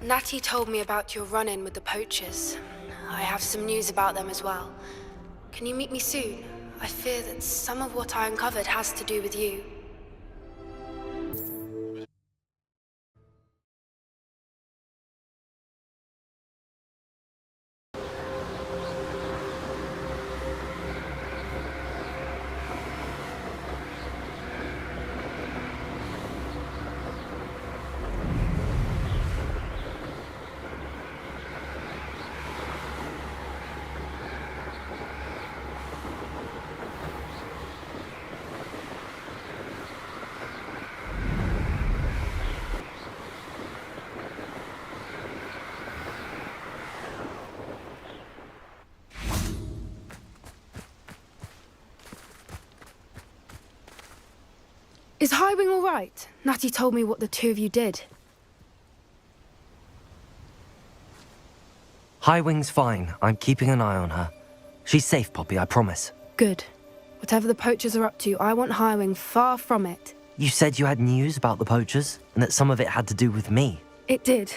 Natty told me about your run-in with the poachers. I have some news about them as well. Can you meet me soon? I fear that some of what I uncovered has to do with you. Is Highwing all right? Natty told me what the two of you did. Highwing's fine. I'm keeping an eye on her. She's safe, Poppy, I promise. Good. Whatever the poachers are up to, I want Highwing far from it. You said you had news about the poachers, and that some of it had to do with me. It did.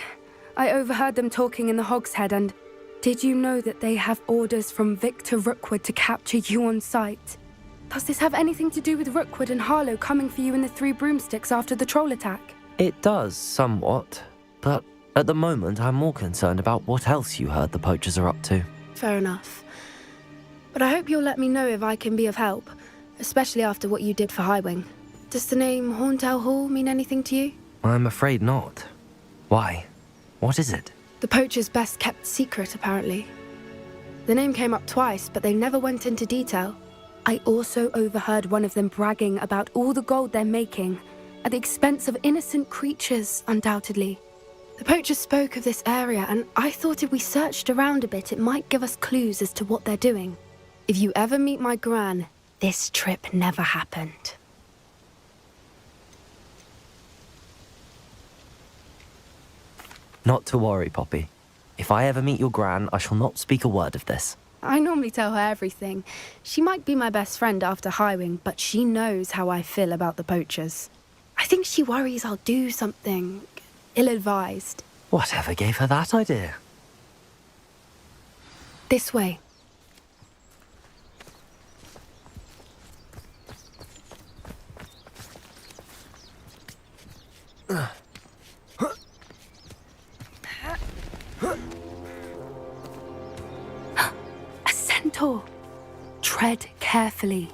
I overheard them talking in the Hogshead, and did you know that they have orders from Victor Rookwood to capture you on sight? Does this have anything to do with Rookwood and Harlow coming for you in the Three Broomsticks after the troll attack? It does, somewhat. But at the moment, I'm more concerned about what else you heard the poachers are up to. Fair enough. But I hope you'll let me know if I can be of help, especially after what you did for Highwing. Does the name Horntail Hall mean anything to you? I'm afraid not. Why? What is it? The poachers' best kept secret, apparently. The name came up twice, but they never went into detail. I also overheard one of them bragging about all the gold they're making, at the expense of innocent creatures, undoubtedly. The poachers spoke of this area, and I thought if we searched around a bit, it might give us clues as to what they're doing. If you ever meet my gran, this trip never happened. Not to worry, Poppy. If I ever meet your gran, I shall not speak a word of this. I normally tell her everything. She might be my best friend after Highwing, but she knows how I feel about the poachers. I think she worries I'll do something ill-advised. Whatever gave her that idea? This way. A centaur. Tread carefully.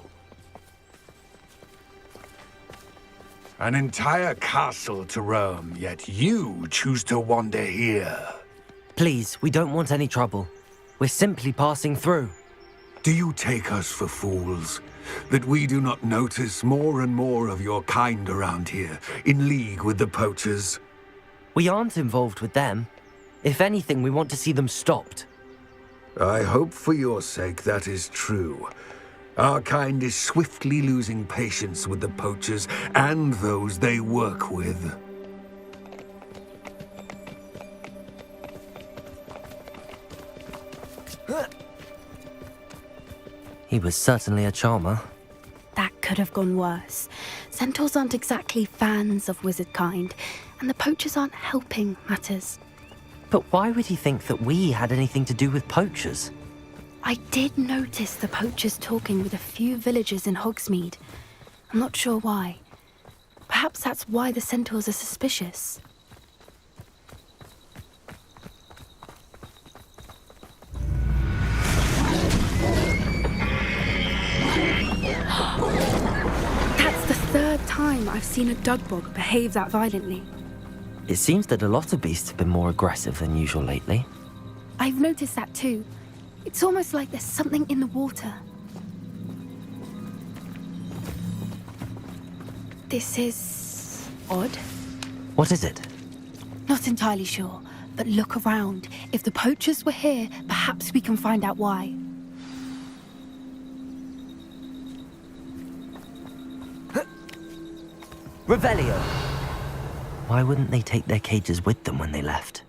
An entire castle to roam, yet you choose to wander here. Please, we don't want any trouble. We're simply passing through. Do you take us for fools? That we do not notice more and more of your kind around here, in league with the poachers? We aren't involved with them. If anything, we want to see them stopped. I hope for your sake that is true. Our kind is swiftly losing patience with the poachers and those they work with. He was certainly a charmer. That could have gone worse. Centaurs aren't exactly fans of wizard kind, and the poachers aren't helping matters. But why would he think that we had anything to do with poachers? I did notice the poachers talking with a few villagers in Hogsmeade. I'm not sure why. Perhaps that's why the centaurs are suspicious. That's the third time I've seen a dugbog behave that violently. It seems that a lot of beasts have been more aggressive than usual lately. I've noticed that too. It's almost like there's something in the water. This is odd. What is it? Not entirely sure, but look around. If the poachers were here, perhaps we can find out why. Revelio! Why wouldn't they take their cages with them when they left?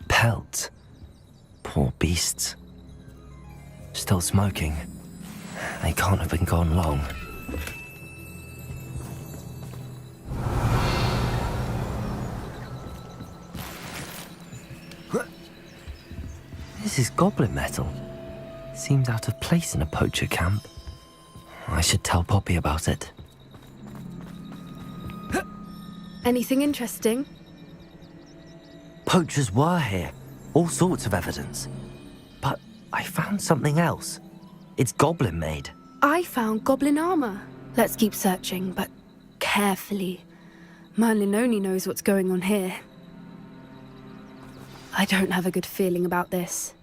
Pelts. Poor beasts. Still smoking. They can't have been gone long. is this goblin metal? Seems out of place in a poacher camp. I should tell Poppy about it. Anything interesting? Poachers were here. All sorts of evidence. But I found something else. It's goblin made. I found goblin armor. Let's keep searching, but carefully. Merlin only knows what's going on here. I don't have a good feeling about this.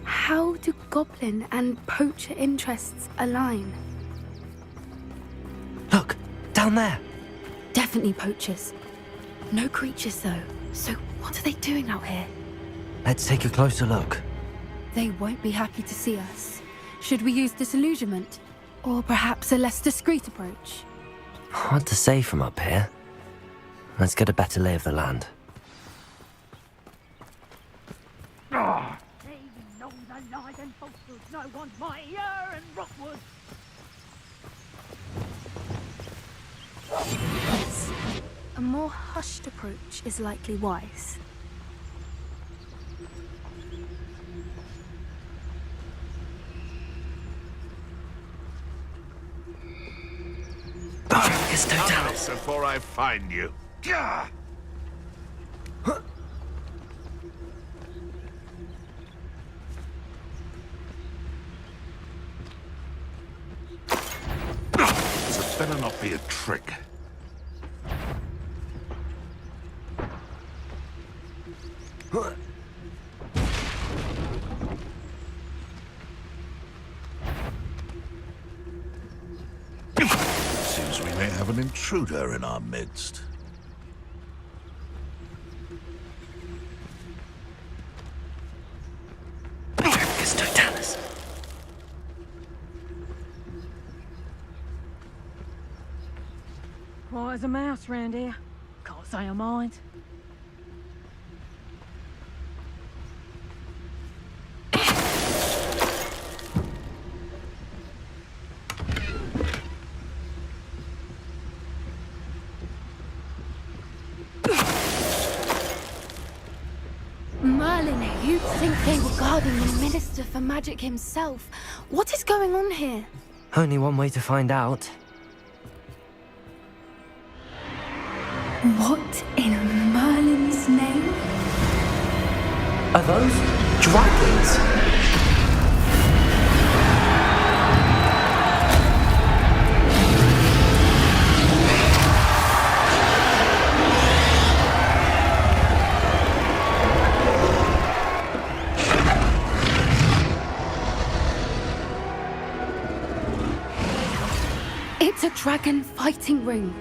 How do goblin and poacher interests align? Look, down there. Definitely poachers. No creatures though. So what are they doing out here? Let's take a closer look. They won't be happy to see us. Should we use disillusionment? Or perhaps a less discreet approach? Hard to say from up here. Let's get a better lay of the land. They know the lies and falsehoods no one's mightier in Rookwood. Yes. A more hushed approach is likely wise. It's no doubt. Before I find you. Gah! This better not be a trick. Seems we may have an intruder in our midst. Quiet as a mouse round here. Can't say I mind. Merlin, you'd think they were guarding the Minister for Magic himself. What is going on here? Only one way to find out. What in Merlin's name? Are those dragons? It's a dragon fighting ring.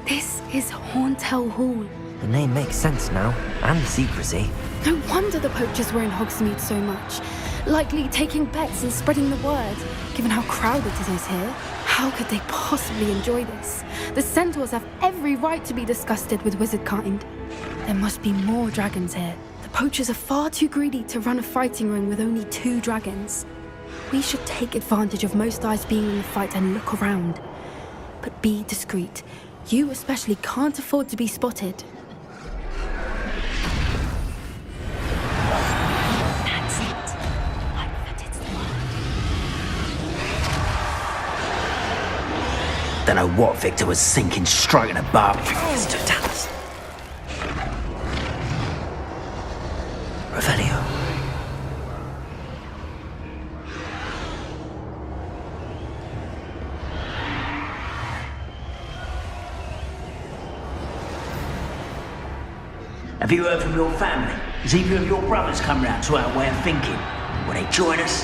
This is Hauntel Hall. The name makes sense now, and the secrecy. No wonder the poachers were in Hogsmeade so much. Likely taking bets and spreading the word. Given how crowded it is here, how could they possibly enjoy this? The centaurs have every right to be disgusted with wizard kind. There must be more dragons here. The poachers are far too greedy to run a fighting ring with only 2 dragons. We should take advantage of most eyes being in the fight and look around. But be discreet. You especially can't afford to be spotted. That's it. I bet it's the one. Don't know what Victor was thinking, striking a barb. It's to tell us. Revelio. Have you heard from your family? Has either of your brothers come round to our way of thinking? Will they join us?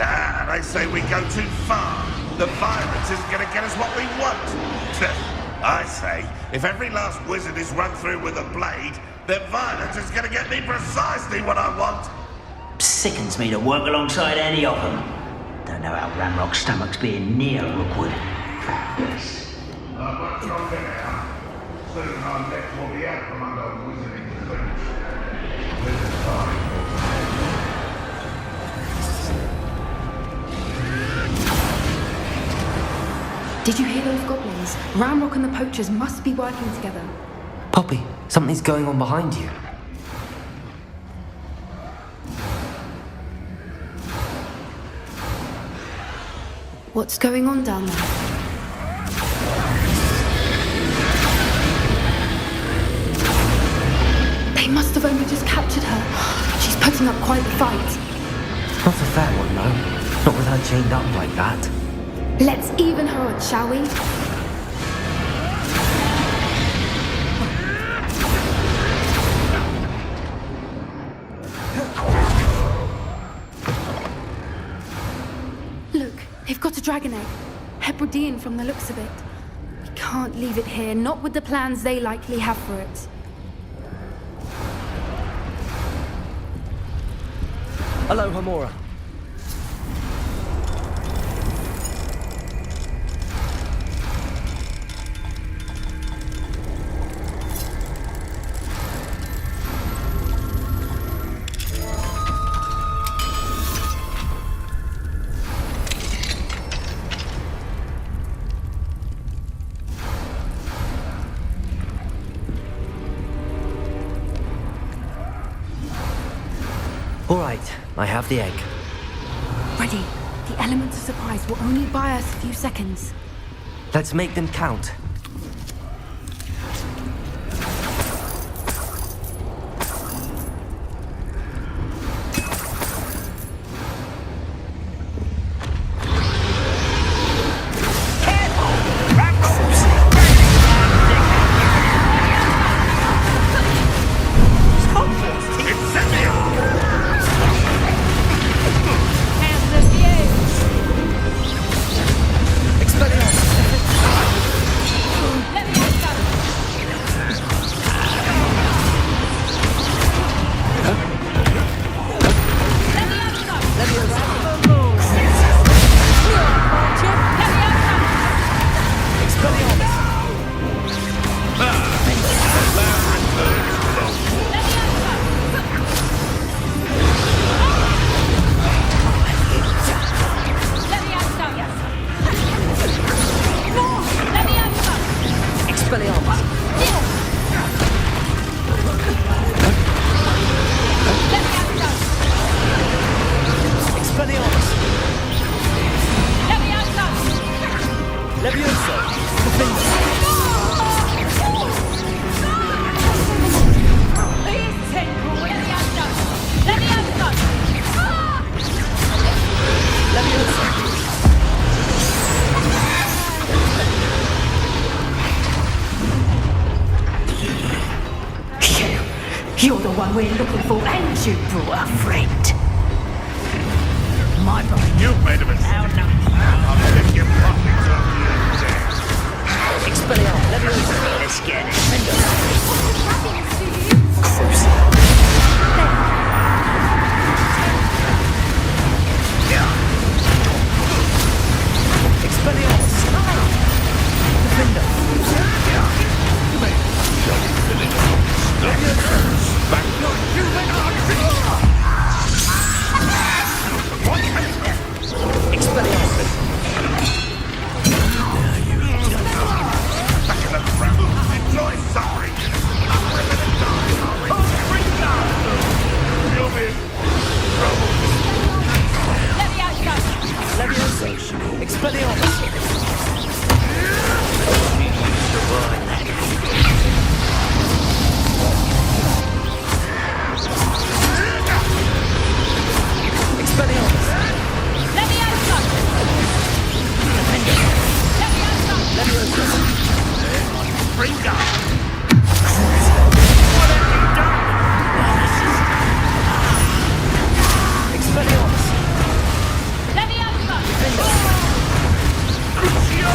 Nah, they say we go too far. The violence isn't going to get us what we want. I say, if every last wizard is run through with a blade, then violence is going to get me precisely what I want. Sickens me to work alongside any of them. Don't know how Ranrock's stomach's being near Rookwood. What's wrong there? Soon our necks will be out from under wizarding boots. Wizard time. Did you hear those goblins? Ramrock and the poachers must be working together. Poppy, Something's going on behind you. What's going on down there? They must have only just captured her. She's putting up quite the fight. Not a fair one, though. Not with her chained up like that. Let's even her odds, shall we? Look, they've got a dragon egg. Hebridean from the looks of it. We can't leave it here, not with the plans they likely have for it. Hello, Hamora. All right, I have the egg. Ready. The elements of surprise will only buy us a few seconds. Let's make them count. You're the one we're looking for, and you brought a friend. My boy. You've made a mistake. I'll take your pockets off your desk. Expelliarmus, let's get it. Expelliarmus. Defender. Enjoy suffering. We're gonna die, are we? You'll be in trouble. Leviosa. Expelliarmus. Expelliarmus. Leviosa. Leviosa. Bring down. Expelliarmus. Leviosa. Crucio.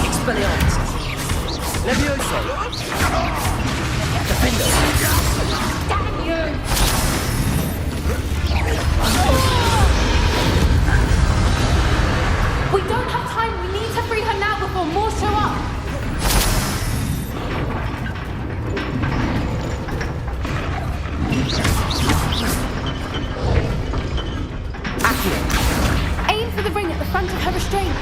Expelliarmus. Leviosa. Defender. Damn you! We don't have time. We need to free her now before more show up. Accio. Aim for the ring at the front of her restraint.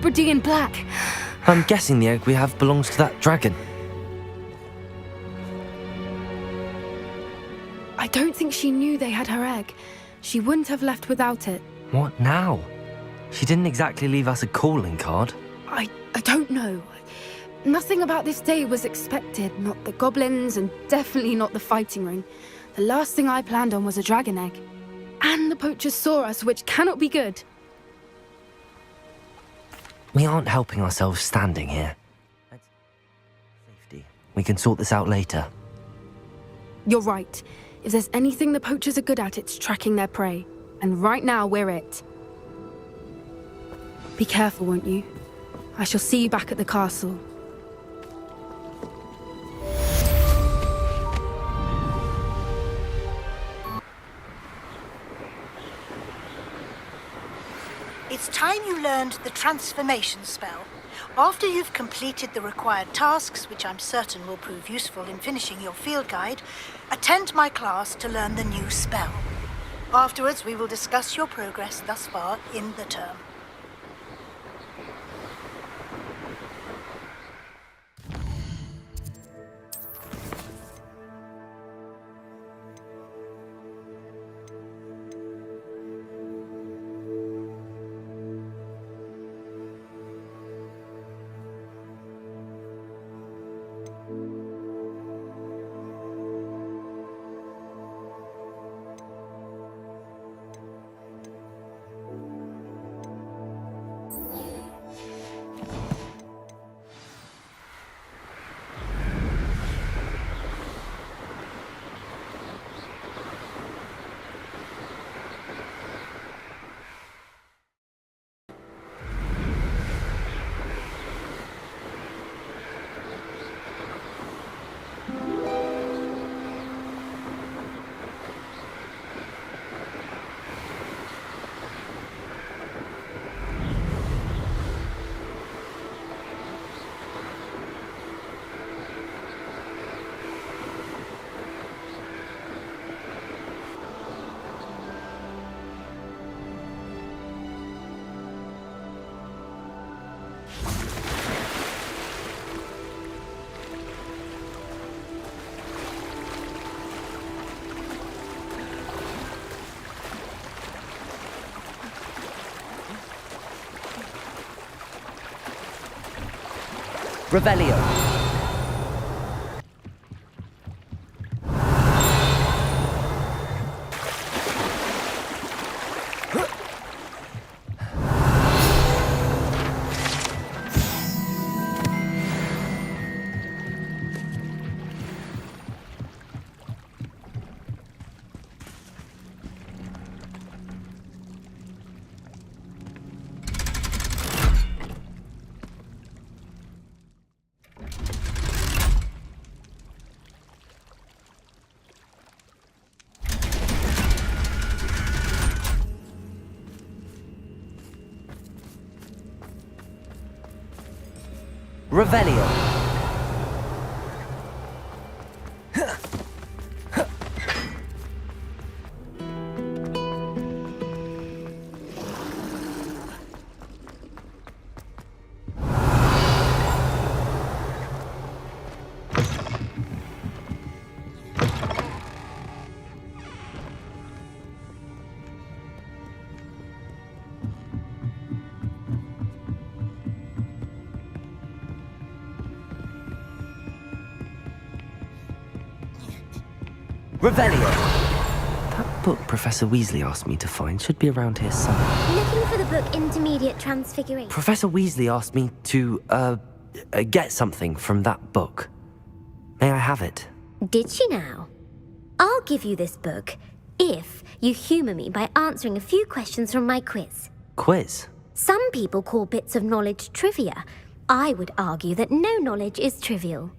Hebridean black. I'm guessing the egg we have belongs to that dragon. I don't think she knew they had her egg. She wouldn't have left without it. What now? She didn't exactly leave us a calling card. I don't know. Nothing about this day was expected. Not the goblins, and definitely not the fighting ring. The last thing I planned on was a dragon egg. And the poachers saw us, which cannot be good. We aren't helping ourselves standing here. Safety. We can sort this out later. You're right. If there's anything the poachers are good at, it's tracking their prey. And right now, we're it. Be careful, won't you? I shall see you back at the castle. It's time you learned the transformation spell. After you've completed the required tasks, which I'm certain will prove useful in finishing your field guide, attend my class to learn the new spell. Afterwards, we will discuss your progress thus far in the term. Revelio. Revelio. Revelio. That book Professor Weasley asked me to find should be around here somewhere. Looking for the book Intermediate Transfiguration. Professor Weasley asked me to, get something from that book. May I have it? Did she now? I'll give you this book if you humour me by answering a few questions from my quiz. Quiz? Some people call bits of knowledge trivia. I would argue that no knowledge is trivial.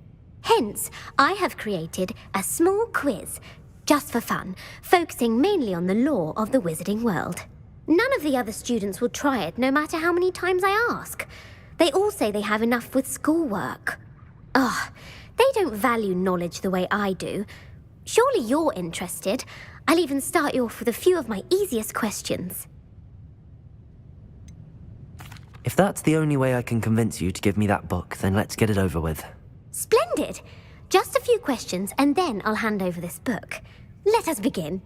Hence, I have created a small quiz, just for fun, focusing mainly on the lore of the wizarding world. None of the other students will try it, no matter how many times I ask. They all say they have enough with schoolwork. Ugh, they don't value knowledge the way I do. Surely you're interested. I'll even start you off with a few of my easiest questions. If that's the only way I can convince you to give me that book, then let's get it over with. Splendid! Just a few questions and then I'll hand over this book. Let us begin.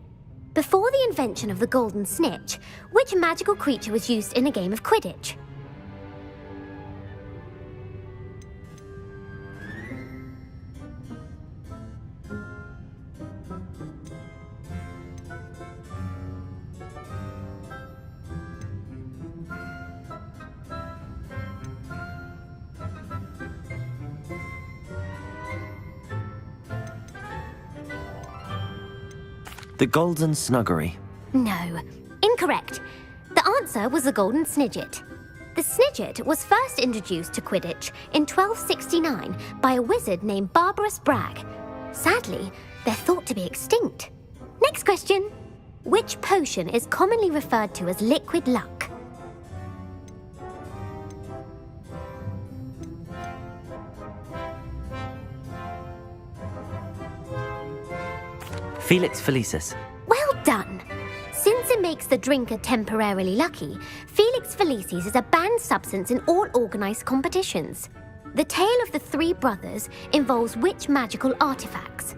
Before the invention of the golden snitch, which magical creature was used in a game of Quidditch? The Golden Snuggery. No, incorrect. The answer was the golden snidget. The snidget was first introduced to Quidditch in 1269 by a wizard named Barbarous Bragg. Sadly, they're thought to be extinct. Next question. Which potion is commonly referred to as liquid luck? Felix Felicis. Well done! Since it makes the drinker temporarily lucky, Felix Felicis is a banned substance in all organised competitions. The tale of the three brothers involves which magical artifacts?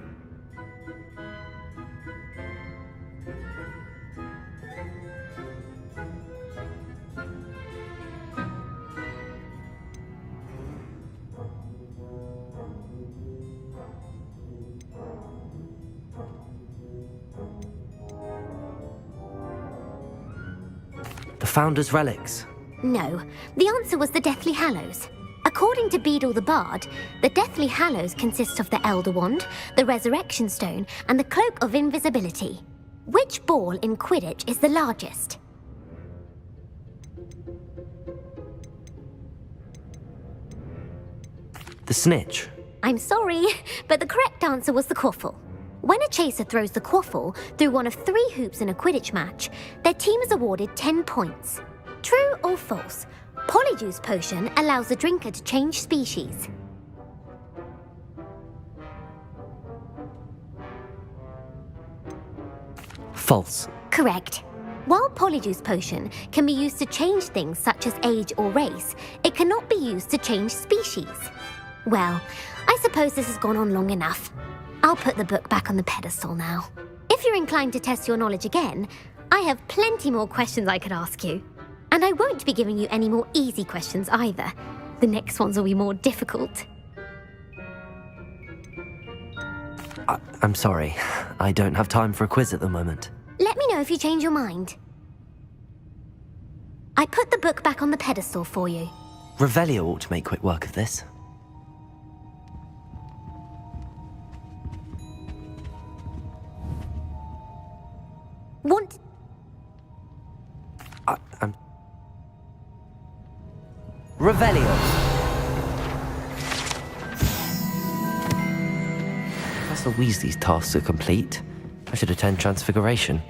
The Founder's Relics. No, the answer was the Deathly Hallows. According to Beadle the Bard, the Deathly Hallows consists of the Elder Wand, the Resurrection Stone, and the Cloak of Invisibility. Which ball in Quidditch is the largest? The Snitch. I'm sorry, but the correct answer was the Quaffle. When a chaser throws the Quaffle through one of 3 hoops in a Quidditch match, their team is awarded 10 points. True or false? Polyjuice Potion allows the drinker to change species. False. Correct. While Polyjuice Potion can be used to change things such as age or race, it cannot be used to change species. Well, I suppose this has gone on long enough. I'll put the book back on the pedestal now. If you're inclined to test your knowledge again, I have plenty more questions I could ask you. And I won't be giving you any more easy questions either. The next ones will be more difficult. I'm sorry. I don't have time for a quiz at the moment. Let me know if you change your mind. I put the book back on the pedestal for you. Revelio ought to make quick work of this. Want... I'm... Revelio! Professor Weasley's tasks are complete. I should attend Transfiguration.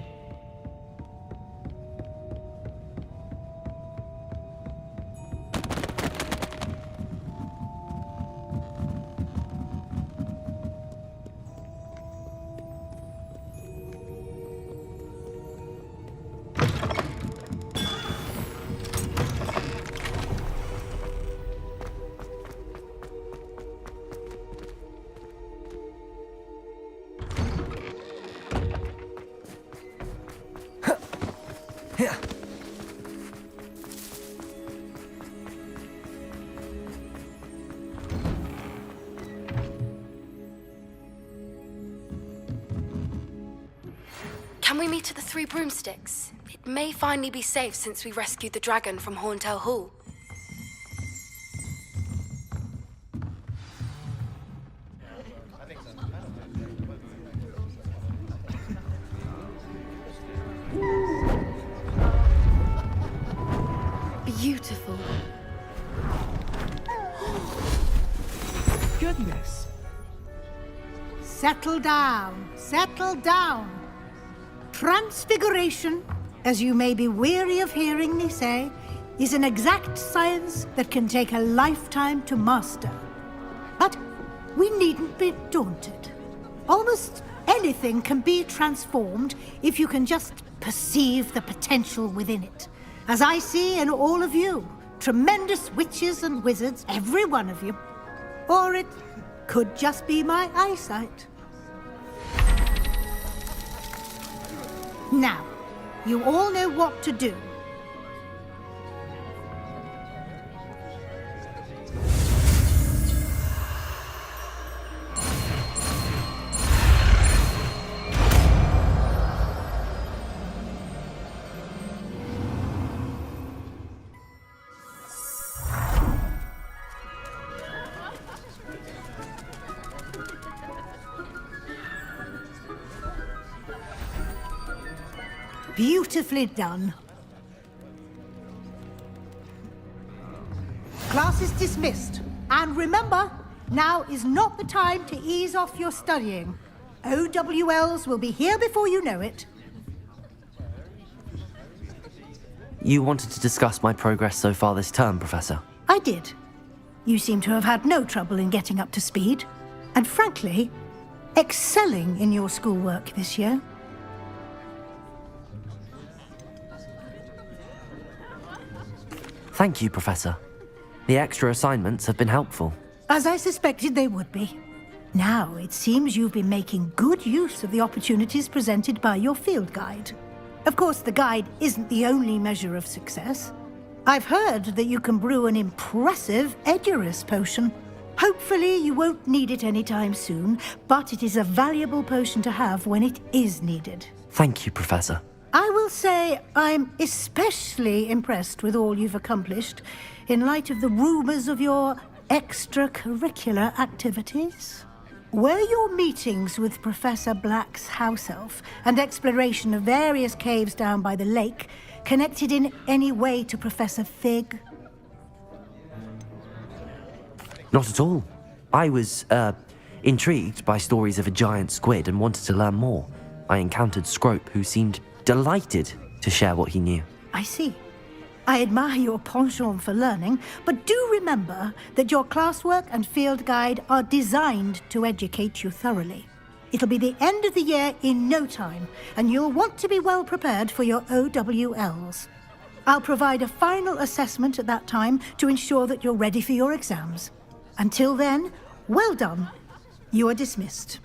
Can we meet at the Three Broomsticks? It may finally be safe since we rescued the dragon from Horntail Hall. Beautiful. Goodness. Settle down. Settle down. Transfiguration, as you may be weary of hearing me say, is an exact science that can take a lifetime to master. But we needn't be daunted. Almost anything can be transformed if you can just perceive the potential within it, as I see in all of you, Tremendous witches and wizards, every one of you. Or it could just be my eyesight. Now, you all know what to do. Beautifully done. Class is dismissed. And remember, now is not the time to ease off your studying. OWLs will be here before you know it. You wanted to discuss my progress so far this term, Professor? I did. You seem to have had no trouble in getting up to speed. And frankly, excelling in your schoolwork this year. Thank you, Professor. The extra assignments have been helpful. As I suspected they would be. Now, it seems you've been making good use of the opportunities presented by your field guide. Of course, the guide isn't the only measure of success. I've heard that you can brew an impressive Edurus potion. Hopefully, you won't need it anytime soon, but it is a valuable potion to have when it is needed. Thank you, Professor. I will say I'm especially impressed with all you've accomplished in light of the rumors of your extracurricular activities. Were your meetings with Professor Black's house elf and exploration of various caves down by the lake connected in any way to Professor Fig? Not at all. I was, intrigued by stories of a giant squid and wanted to learn more. I encountered Scrope, who seemed delighted to share what he knew. I see. I admire your penchant for learning, but do remember that your classwork and field guide are designed to educate you thoroughly. It'll be the end of the year in no time, and you'll want to be well prepared for your OWLs. I'll provide a final assessment at that time to ensure that you're ready for your exams. Until then, well done. You are dismissed.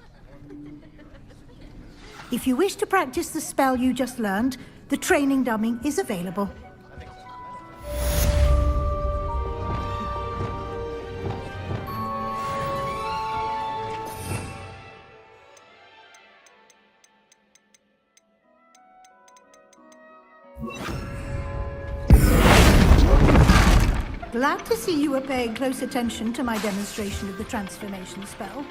If you wish to practice the spell you just learned, the training dummy is available. Glad to see you were paying close attention to my demonstration of the transformation spell.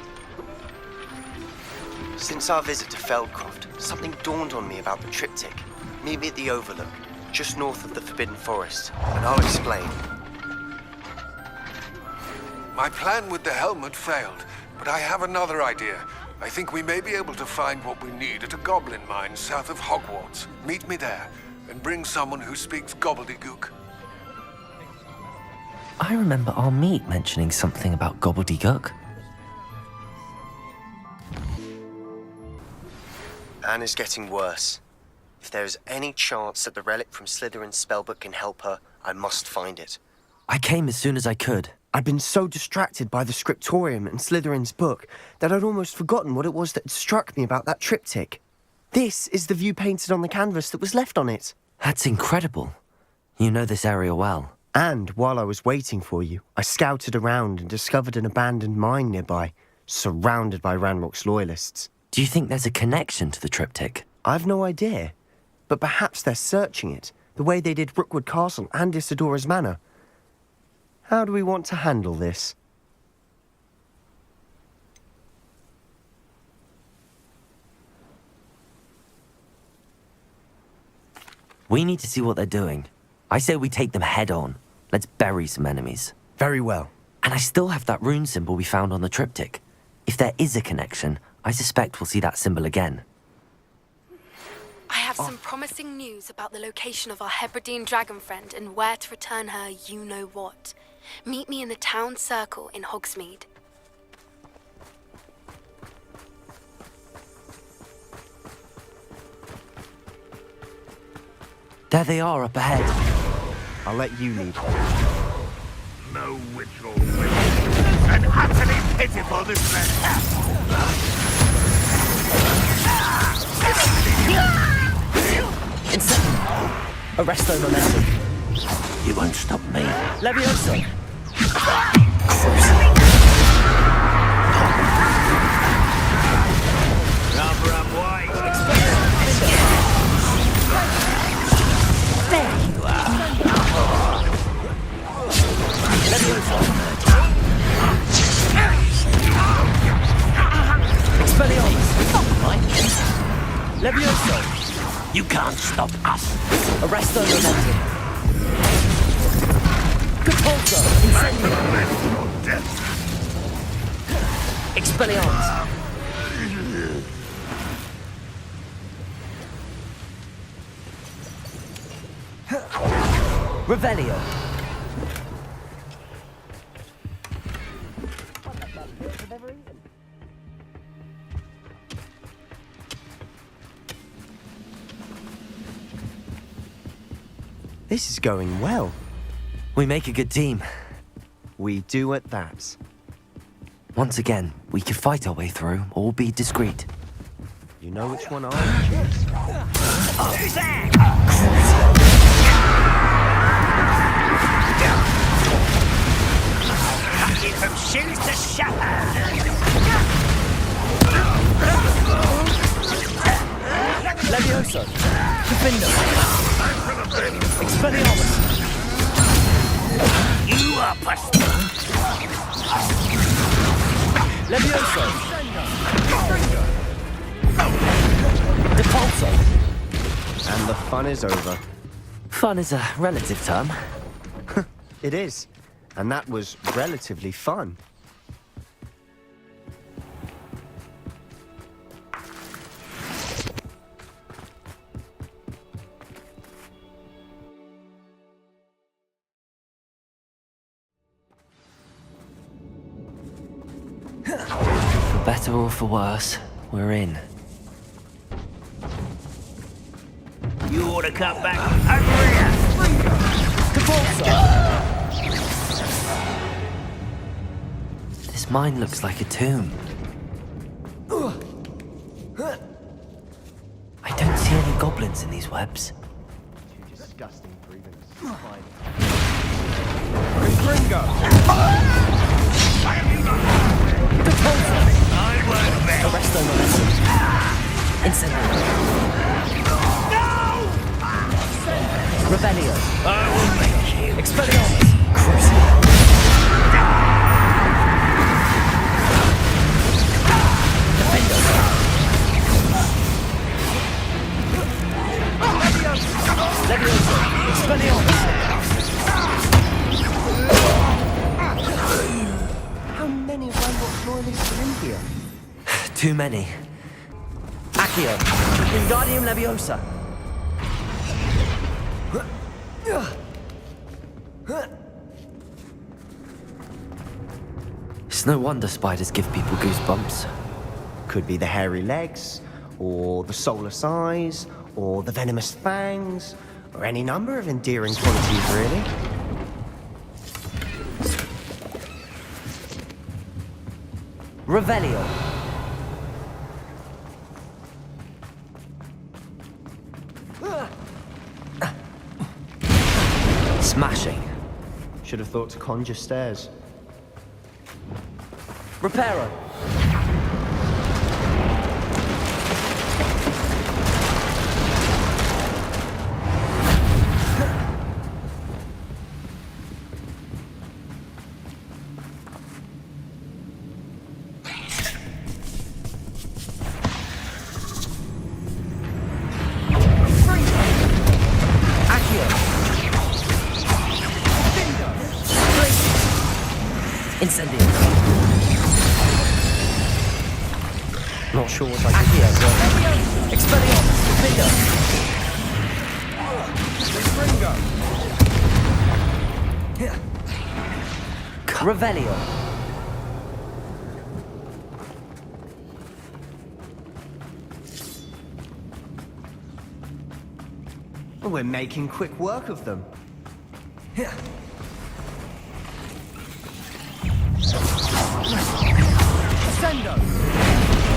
Since our visit to Feldcroft, something dawned on me about the triptych. Meet me at the Overlook, just north of the Forbidden Forest, and I'll explain. My plan with the helmet failed, but I have another idea. I think we may be able to find what we need at a goblin mine south of Hogwarts. Meet me there, and bring someone who speaks gobbledygook. I remember our meet mentioning something about gobbledygook. Anne is getting worse. If there is any chance that the relic from Slytherin's spellbook can help her, I must find it. I came as soon as I could. I'd been so distracted by the scriptorium and Slytherin's book that I'd almost forgotten what it was that had struck me about that triptych. This is the view painted on the canvas that was left on it. That's incredible. You know this area well. And while I was waiting for you, I scouted around and discovered an abandoned mine nearby, surrounded by Ranrock's loyalists. Do you think there's a connection to the triptych? I've no idea, but perhaps they're searching it, the way they did Rookwood Castle and Isidora's Manor. How do we want to handle this? We need to see what they're doing. I say we take them head on. Let's bury some enemies. Very well. And I still have that rune symbol we found on the triptych. If there is a connection, I suspect we'll see that symbol again. I have some promising news about the location of our Hebridean dragon friend and where to return her you-know-what. Meet me in the town circle in Hogsmeade. There they are up ahead. I'll let you lead. no witch or wizard. An utterly pitiful display. Arresto momentum. You won't stop me. Levioso. Rather up wide. There you are. Expelliarmus. Levioso. You can't stop us. Arresto momentum. Capulso. Incendio. Expelliarmus. Revelio. This is going well. We make a good team. We do at that. Once again, we could fight our way through or be discreet. You know which one I choose. Who's that? Cut you from shoes to shutters. Levioso. Defender. Expelliarmus. You are pustule. Levioso. Depulso. And the fun is over. Fun is a relative term. It is. And that was relatively fun. For better or for worse, we're in. You ought to cut back over here. This mine looks like a tomb. I don't see any goblins in these webs. Too disgusting for even Arresto momentum. Incendio. No! Revelio. I will make you. Expelliarmus. Levioso. Expelliarmus. How many Hogwarts loyalists are in here? Too many. Accio. Wingardium Leviosa. It's no wonder spiders give people goosebumps. Could be the hairy legs, or the soulless eyes, or the venomous fangs, or any number of endearing qualities, really. Revelio. Smashing. Should have thought to conjure stairs. Reparo. Incendio. Not sure what I did here. Expelliarmus. Bingo. Revelio. We're making quick work of them. Defendo!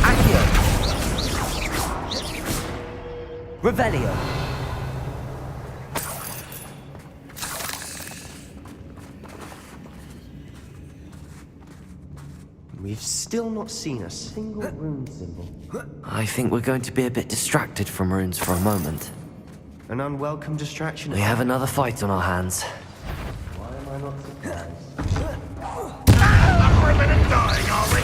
Accio! Revelio! We've still not seen a single rune symbol. I think we're going to be a bit distracted from runes for a moment. An unwelcome distraction. We have another fight on our hands. Why am I not surprised? We're a minute dying, are we?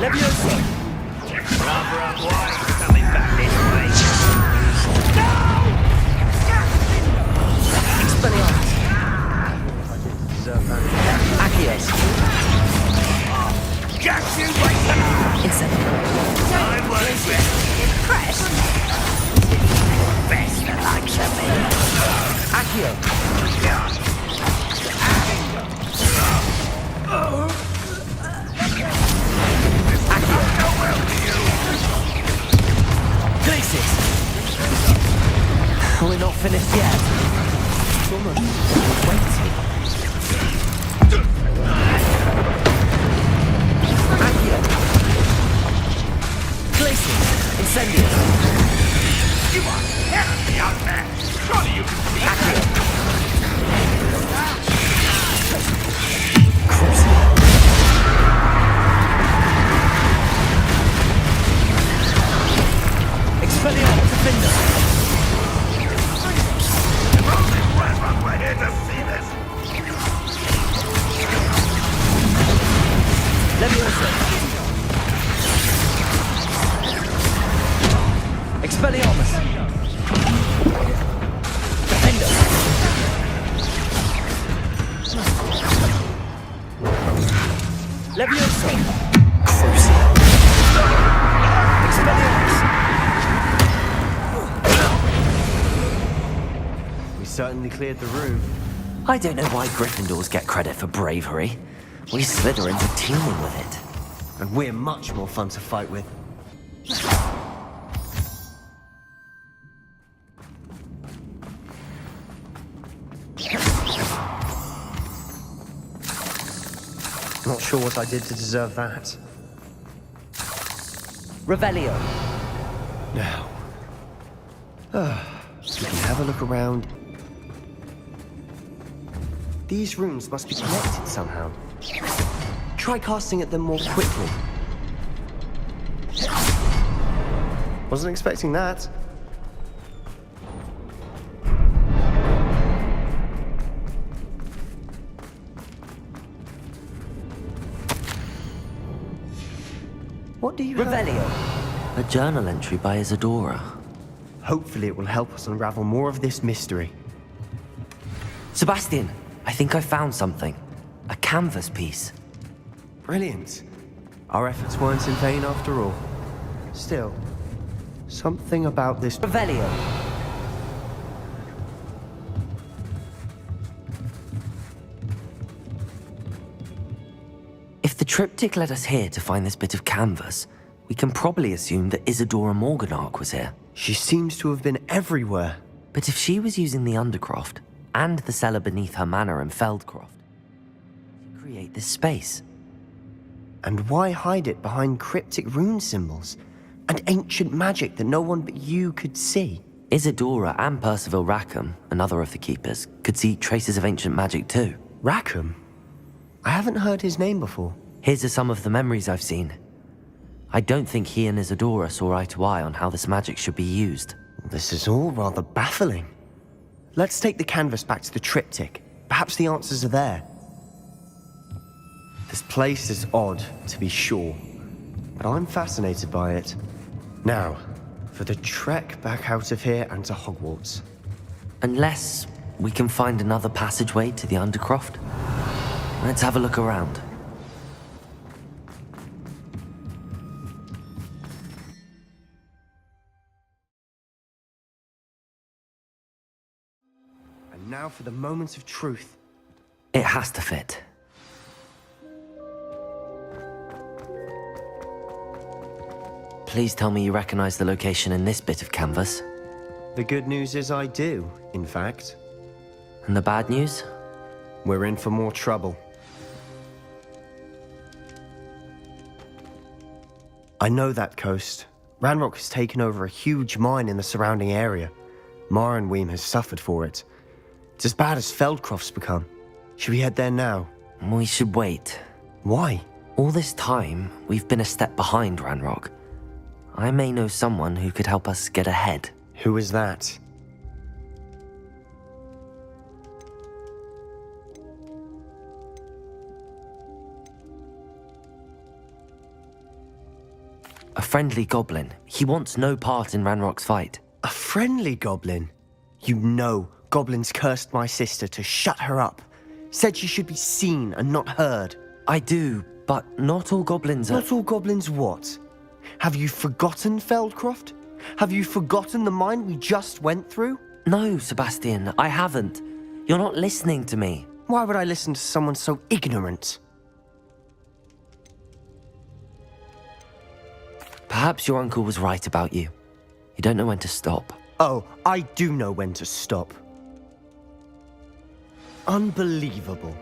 Levioso! Rather unwise coming back this way. No! Expelliarmus! Accios! Just you wait! Incendio! I won't be impressed. Best that likes of me. Accio! Glacis! We're not finished yet. It's almost 20. Accio! Glacis! Incendio! You are terribly young man. Surely you can see. Accio! Expelliarmus Defender! We're here to see this. Levioso! Expelliarmus! Defender! Levioso! Crucio! Expelliarmus! We certainly cleared the room. I don't know why Gryffindors get credit for bravery. We Slytherins are teeming with it. And we're much more fun to fight with. Not sure what I did to deserve that. Revelio! Now, we can have a look around. These runes must be connected somehow. Try casting at them more quickly. Wasn't expecting that. What do you have? Revelio! A journal entry by Isadora. Hopefully it will help us unravel more of this mystery. Sebastian, I think I found something. A canvas piece. Brilliant. Our efforts weren't in vain after all. Still, something about this... Revelio! If the triptych led us here to find this bit of canvas, we can probably assume that Isadora Morganach was here. She seems to have been everywhere. But if she was using the Undercroft and the cellar beneath her manor in Feldcroft to create this space. And why hide it behind cryptic rune symbols and ancient magic that no one but you could see? Isadora and Percival Rackham, another of the keepers, could see traces of ancient magic too. Rackham? I haven't heard his name before. His are some of the memories I've seen. I don't think he and Isadora saw eye to eye on how this magic should be used. This is all rather baffling. Let's take the canvas back to the triptych. Perhaps the answers are there. This place is odd, to be sure, but I'm fascinated by it. Now, for the trek back out of here and to Hogwarts. Unless we can find another passageway to the Undercroft. Let's have a look around. And now for the moment of truth. It has to fit. Please tell me you recognize the location in this bit of canvas. The good news is I do, in fact. And the bad news? We're in for more trouble. I know that coast. Ranrock has taken over a huge mine in the surrounding area. Marrenweem has suffered for it. It's as bad as Feldcroft's become. Should we head there now? We should wait. Why? All this time, we've been a step behind Ranrock. I may know someone who could help us get ahead. Who is that? A friendly goblin. He wants no part in Ranrock's fight. A friendly goblin? You know goblins cursed my sister to shut her up. Said she should be seen and not heard. I do, but not all goblins are... Not all goblins what? Have you forgotten Feldcroft? Have you forgotten the mine we just went through? No, Sebastian, I haven't. You're not listening to me. Why would I listen to someone so ignorant? Perhaps your uncle was right about you. You don't know when to stop. Oh, I do know when to stop. Unbelievable.